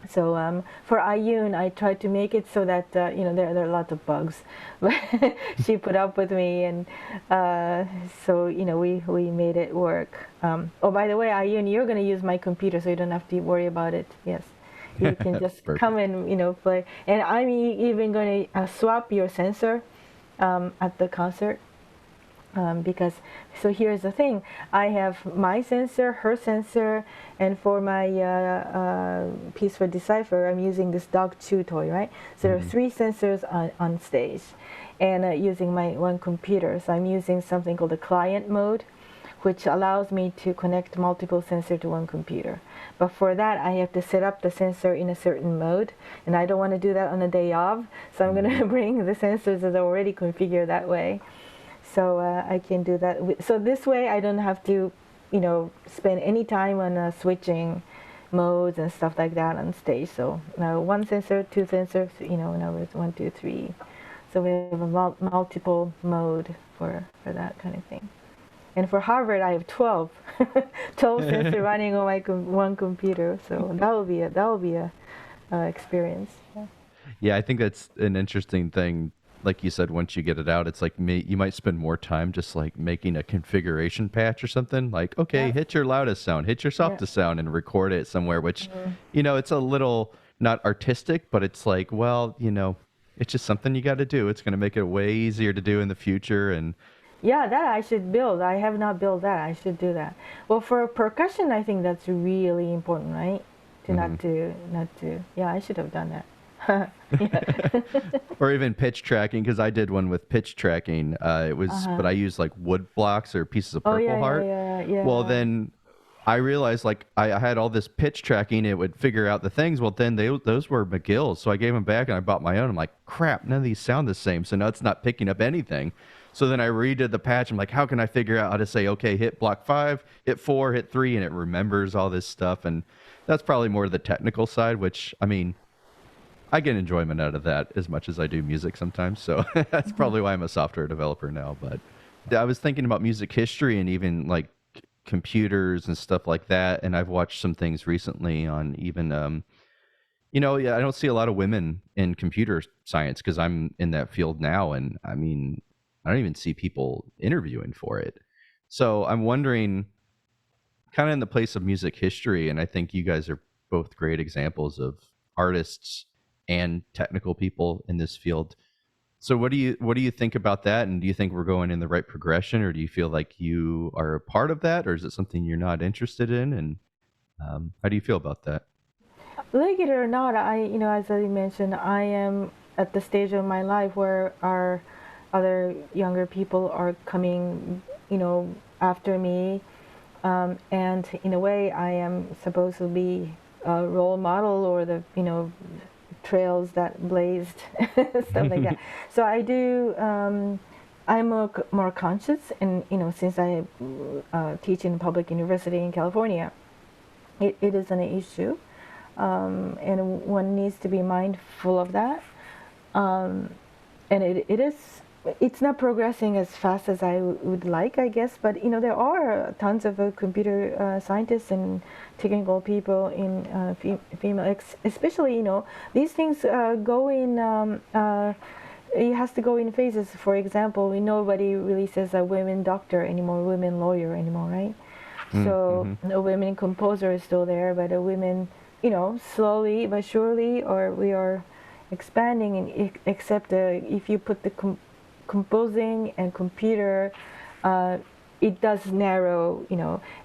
So for Aiyun, I tried to make it so that there are a lot of bugs, but she put up with me, and so we made it work. Oh, by the way, Aiyun, you're going to use my computer, so you don't have to worry about it. Yes, you can just come and play. And I'm even going to swap your sensor at the concert. Because so here's the thing, I have my sensor, her sensor, and for my piece for Decipher, I'm using this dog chew toy, right? So there are 3 sensors on stage, and using my one computer. So I'm using something called the client mode, which allows me to connect multiple sensors to one computer. But for that, I have to set up the sensor in a certain mode, and I don't want to do that on the day of. So I'm going to bring the sensors that are already configured that way. So I can do that. So this way, I don't have to, spend any time on switching modes and stuff like that on stage. So now 1 sensor, 2 sensors, in other words, 1, 2, 3. So we have a multiple mode for that kind of thing. And for Harvard, I have 12 sensors running on my one computer. So that will be a experience. Yeah, I think that's an interesting thing. Like you said, once you get it out, it's like you might spend more time just like making a configuration patch or something. Like, okay, hit your loudest sound, hit your softest sound, and record it somewhere. Which, it's a little not artistic, but it's like, well, it's just something you got to do. It's going to make it way easier to do in the future. And yeah, that I should build. I have not built that. I should do that. Well, for percussion, I think that's really important, right? Not to. Yeah, I should have done that. Or even pitch tracking, because I did one with pitch tracking. It was, but I used like wood blocks or pieces of purple heart. Yeah. Well, then I realized like I had all this pitch tracking. It would figure out the things. Well, then those were McGill's, so I gave them back and I bought my own. I'm like, crap, none of these sound the same. So now it's not picking up anything. So then I redid the patch. I'm like, how can I figure out how to say, okay, hit block 5, hit 4, hit 3, and it remembers all this stuff. And that's probably more the technical side, which, I mean, I get enjoyment out of that as much as I do music sometimes. So that's probably why I'm a software developer now. But I was thinking about music history and even like computers and stuff like that. And I've watched some things recently on even, I don't see a lot of women in computer science because I'm in that field now. And I mean, I don't even see people interviewing for it. So I'm wondering, kind of in the place of music history, and I think you guys are both great examples of artists and technical people in this field. So what do you think about that? And do you think we're going in the right progression, or do you feel like you are a part of that, or is it something you're not interested in? And how do you feel about that? Like it or not, as I mentioned, I am at the stage of my life where our other younger people are coming, after me, and in a way, I am supposed to be a role model or the, trails that blazed, stuff like that. So I do. I'm more conscious, and since I teach in a public university in California, it is an issue, and one needs to be mindful of that. And it's not progressing as fast as I would like, I guess, but there are tons of computer scientists and technical people in female, especially these things go in. It has to go in phases. For example, nobody really says a women doctor anymore, women lawyer anymore, right? So a women composer is still there, but a women, slowly but surely, or we are expanding. And except if you put the composing and computer, it does narrow,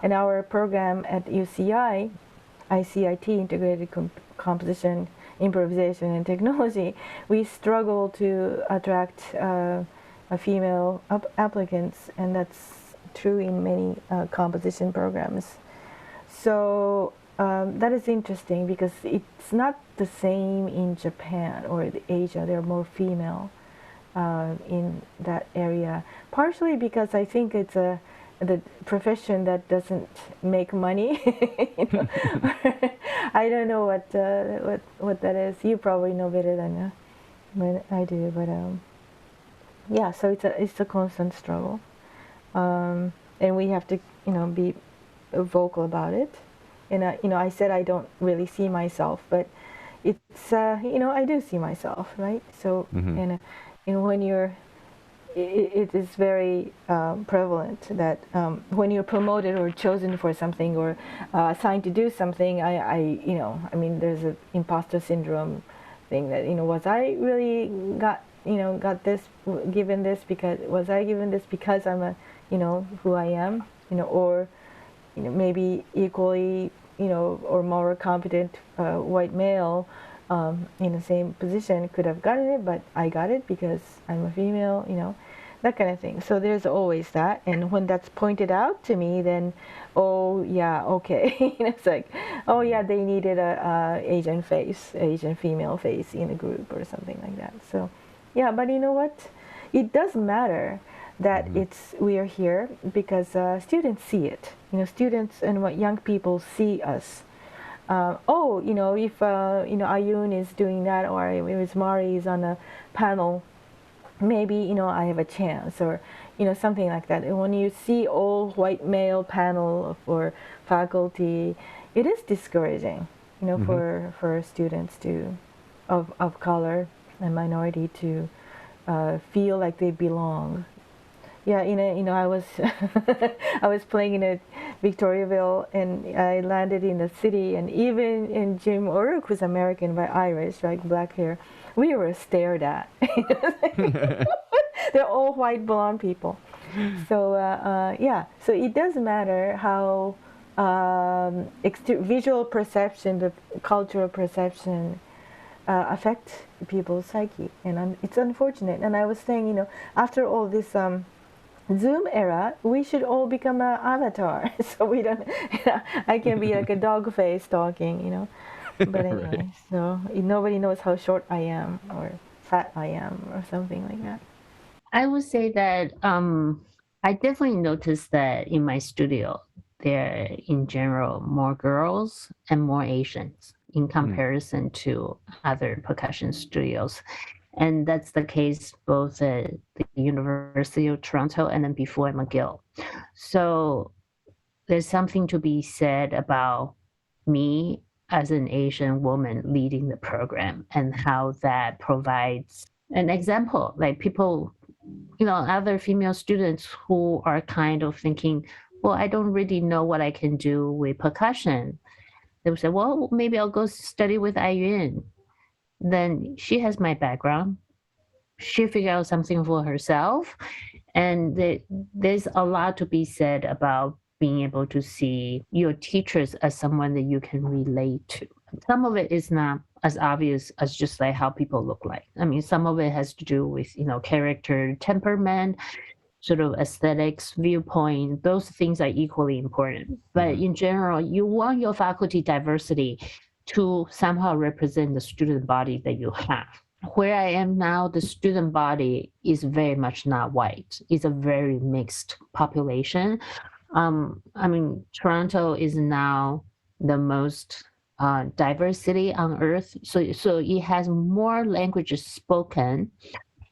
and our program at UCI, ICIT, Integrated Composition, Improvisation, and Technology, we struggle to attract female applicants, and that's true in many composition programs. So that is interesting because it's not the same in Japan or Asia. They're more female in that area, partially because I think it's the profession that doesn't make money. I don't know what that is. You probably know better than I do, but yeah. So it's a constant struggle, and we have to be vocal about it. And I said I don't really see myself, but it's I do see myself, right? So and when it is very prevalent that when you're promoted or chosen for something or assigned to do something, I mean, there's an imposter syndrome thing that, was I really got this, given this because, was I given this because I'm who I am, or, maybe equally, or more competent white male in the same position could have gotten it, but I got it because I'm a female, that kind of thing. So there's always that, and when that's pointed out to me, then, oh yeah, okay, it's like, oh yeah, they needed a Asian female face in a group or something like that. So, yeah, but you know what? It does matter that we are here because students see it. Students and what young people see us. If Aiyun is doing that, or if Mari is on a panel, maybe I have a chance, or something like that. And when you see all white male panel for faculty, it is discouraging, for students of color and minority to feel like they belong. Yeah, I was I was playing in Victoriaville, and I landed in the city, and even in Jim O'Rourke, who's American but Irish, like black hair, we were stared at. They're all white blonde people. So so it does matter how visual perception, the cultural perception affect people's psyche, and it's unfortunate. And I was saying, after all this Zoom era, we should all become an avatar, so we don't. I can be like a dog face talking, But anyway, right. So nobody knows how short I am or fat I am or something like that. I would say that I definitely noticed that in my studio, there are in general more girls and more Asians in comparison to other percussion studios. And that's the case both at the University of Toronto and then before at McGill. So there's something to be said about me as an Asian woman leading the program and how that provides an example. Like people, other female students who are kind of thinking, well, I don't really know what I can do with percussion. They would say, well, maybe I'll go study with Aiyun. Then she has my background. She figured out something for herself. And there's a lot to be said about being able to see your teachers as someone that you can relate to. Some of it is not as obvious as just like how people look like. I mean, some of it has to do with, character, temperament, sort of aesthetics, viewpoint. Those things are equally important. But in general, you want your faculty diversity to somehow represent the student body that you have. Where I am now, the student body is very much not white. It's a very mixed population. I mean, Toronto is now the most diverse city on earth. So it has more languages spoken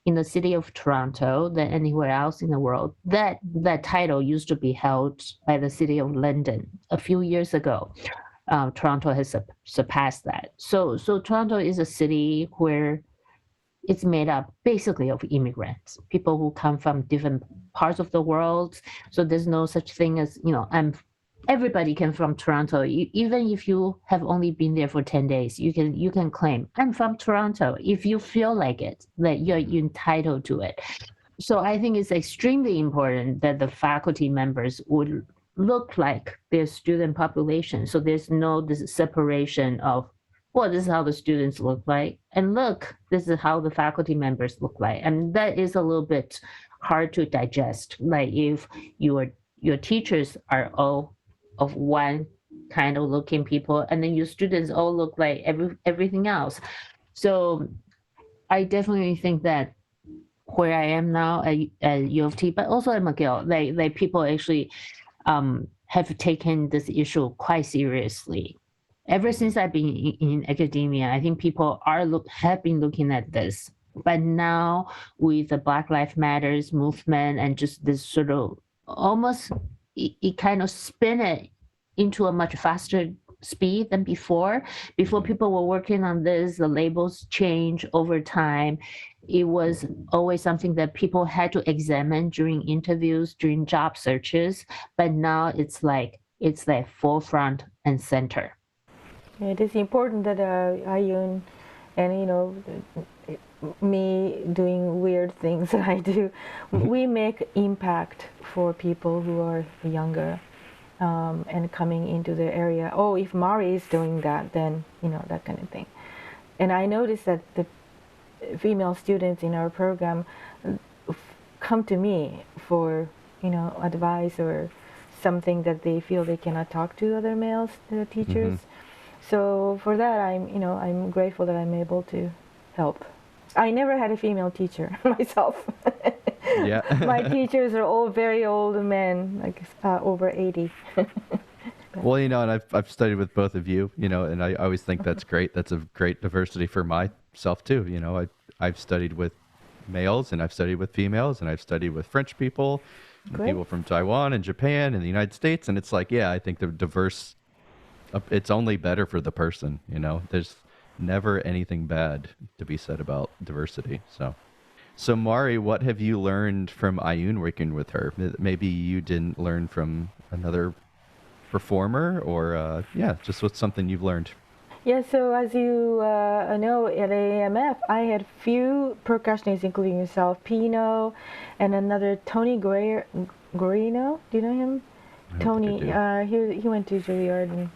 in the city of Toronto than anywhere else in the world. That title used to be held by the city of London a few years ago. Toronto has surpassed that. So Toronto is a city where it's made up basically of immigrants, people who come from different parts of the world. So there's no such thing as, everybody came from Toronto. Even if you have only been there for 10 days, you can claim, I'm from Toronto. If you feel like it, that you're entitled to it. So I think it's extremely important that the faculty members would look like their student population. So there's no this separation of, well, this is how the students look like, and look, this is how the faculty members look like. And that is a little bit hard to digest. Like if your teachers are all of one kind of looking people, and then your students all look like everything else. So I definitely think that where I am now at U of T, but also at McGill, like people actually have taken this issue quite seriously. Ever since I've been in academia, I think people have been looking at this. But now with the Black Lives Matters movement and just this sort of almost, it kind of spin it into a much faster speed than before. Before, people were working on this, the labels change over time. It was always something that people had to examine during interviews, during job searches, but now it's like forefront and center. It is important that Aiyun and me doing weird things that I do, we make impact for people who are younger and coming into the area. Oh, if Mari is doing that, then that kind of thing. And I noticed that the female students in our program come to me for advice or something that they feel they cannot talk to other male teachers. So for that, I'm grateful that I'm able to help. I never had a female teacher myself. Yeah. My teachers are all very old men, like over 80. Well, and I've studied with both of you, and I always think that's great. That's a great diversity for myself too. I've studied with males and I've studied with females and I've studied with French people, and people from Taiwan and Japan and the United States. And it's like, yeah, I think the diverse, it's only better for the person, there's never anything bad to be said about diversity. So Mari, what have you learned from Aiyun working with her? Maybe you didn't learn from another performer, or just what's something you've learned? Yeah, so as you know, at AMF, I had few percussionists, including yourself, Pino, and another Tony Guarino. Do you know him? Tony, he went to Juilliard and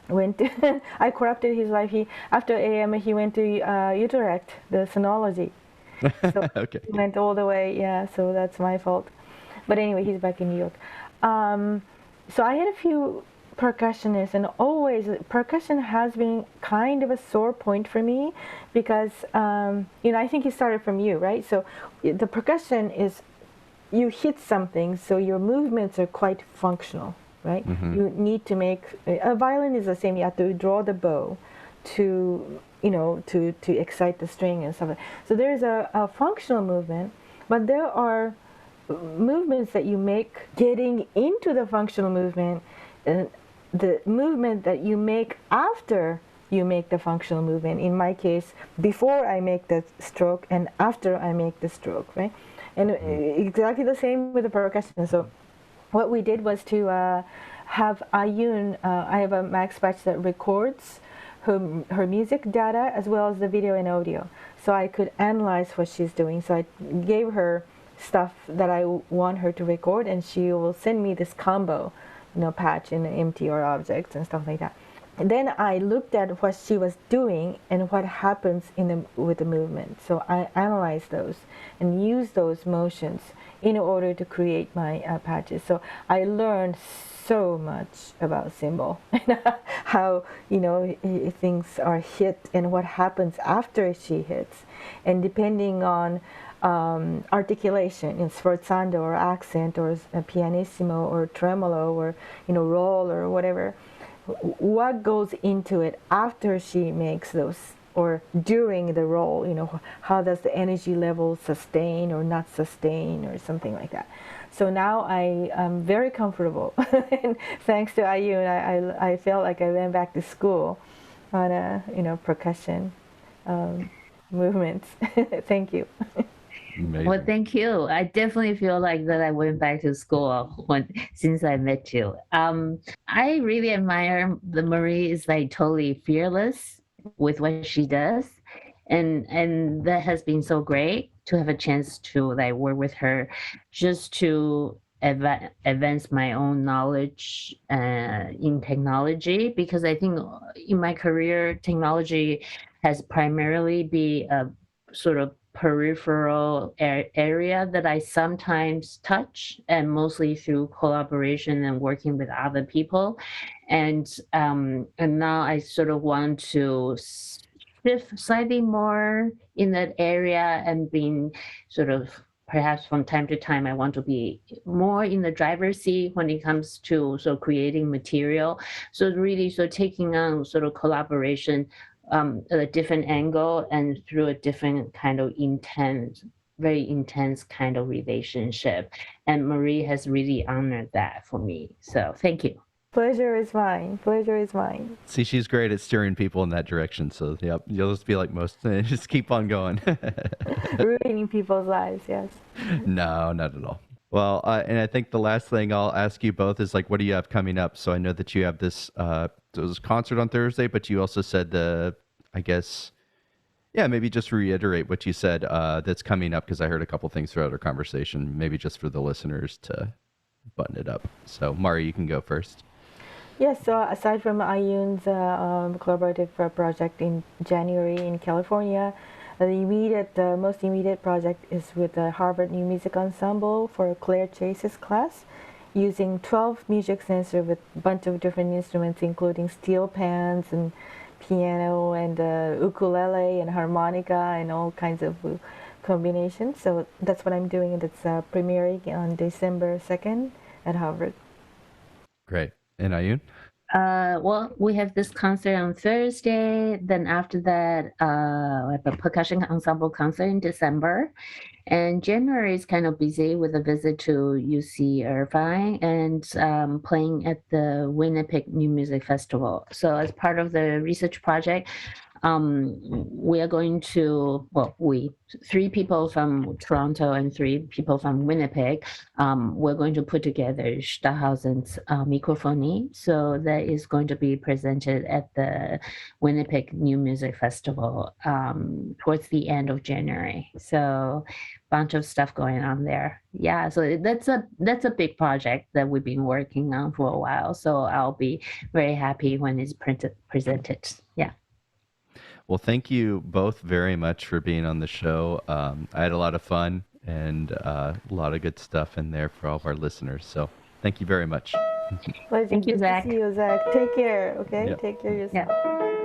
went to I corrupted his life. After AM he went to Utrecht, the sonology. So Okay. he went all the way. Yeah, so that's my fault. But anyway, he's back in New York. So I had a few percussionists, and always percussion has been kind of a sore point for me because I think it started from you, right? So the percussion is you hit something, so your movements are quite functional, right? You need to make a violin is the same. You have to draw the bow to to excite the string and stuff like that. So there's a functional movement, but there are movements that you make getting into the functional movement, and the movement that you make after you make the functional movement. In my case, before I make the stroke and after I make the stroke, right? And exactly the same with the percussion. So what we did was to have Aiyun, I have a Max Patch that records her music data as well as the video and audio. So I could analyze what she's doing. So I gave her stuff that I want her to record, and she will send me this combo, patch in empty or objects and stuff like that. And then I looked at what she was doing and what happens with the movement. So I analyzed those and used those motions in order to create my patches. So I learned so much about cymbal, how things are hit and what happens after she hits, and depending on articulation in sforzando or accent or pianissimo or tremolo or roll or whatever, what goes into it after she makes those or during the roll, how does the energy level sustain or not sustain or something like that. So now I am very comfortable and thanks to Aiyun, I felt like I went back to school on percussion movements. Thank you. Amazing. Well, thank you. I definitely feel like that I went back to school since I met you. I really admire the Mari is like totally fearless with what she does, and that has been so great to have a chance to like work with her, just to advance my own knowledge in technology, because I think in my career technology has primarily been a sort of peripheral area that I sometimes touch, and mostly through collaboration and working with other people. And now I sort of want to shift slightly more in that area and being sort of perhaps from time to time I want to be more in the driver's seat when it comes to sort of creating material. So really taking on sort of collaboration at a different angle and through a different kind of very intense kind of relationship. And Marie has really honored that for me. So thank you. Pleasure is mine. Pleasure is mine. See, she's great at steering people in that direction. So, yep, you'll just be like most, just keep on going. Ruining people's lives, yes. No, not at all. Well, and I think the last thing I'll ask you both is like, what do you have coming up? So I know that you have this concert on Thursday, but you also said I guess, yeah, maybe just reiterate what you said that's coming up because I heard a couple things throughout our conversation. Maybe just for the listeners to button it up. So Mari, you can go first. Yes, so aside from Aiyun's collaborative project in January in California, the most immediate project is with the Harvard New Music Ensemble for Claire Chase's class, using 12 music sensors with a bunch of different instruments, including steel pans and piano and ukulele and harmonica and all kinds of combinations. So that's what I'm doing, and it's premiering on December 2nd at Harvard. Great. And Aiyun? Well, we have this concert on Thursday. Then after that, we have a percussion ensemble concert in December. And January is kind of busy with a visit to UC Irvine and playing at the Winnipeg New Music Festival. So as part of the research project, we are going to, three people from Toronto and three people from Winnipeg, we're going to put together Stahausen's Microphonie. So that is going to be presented at the Winnipeg New Music Festival towards the end of January. So bunch of stuff going on there. Yeah, so that's a big project that we've been working on for a while. So I'll be very happy when it's presented. Yeah. Well, thank you both very much for being on the show. I had a lot of fun and a lot of good stuff in there for all of our listeners. So thank you very much. Well, thank you, Zach. See you, Zach. Take care, okay? Yep. Take care of yourself. Yeah.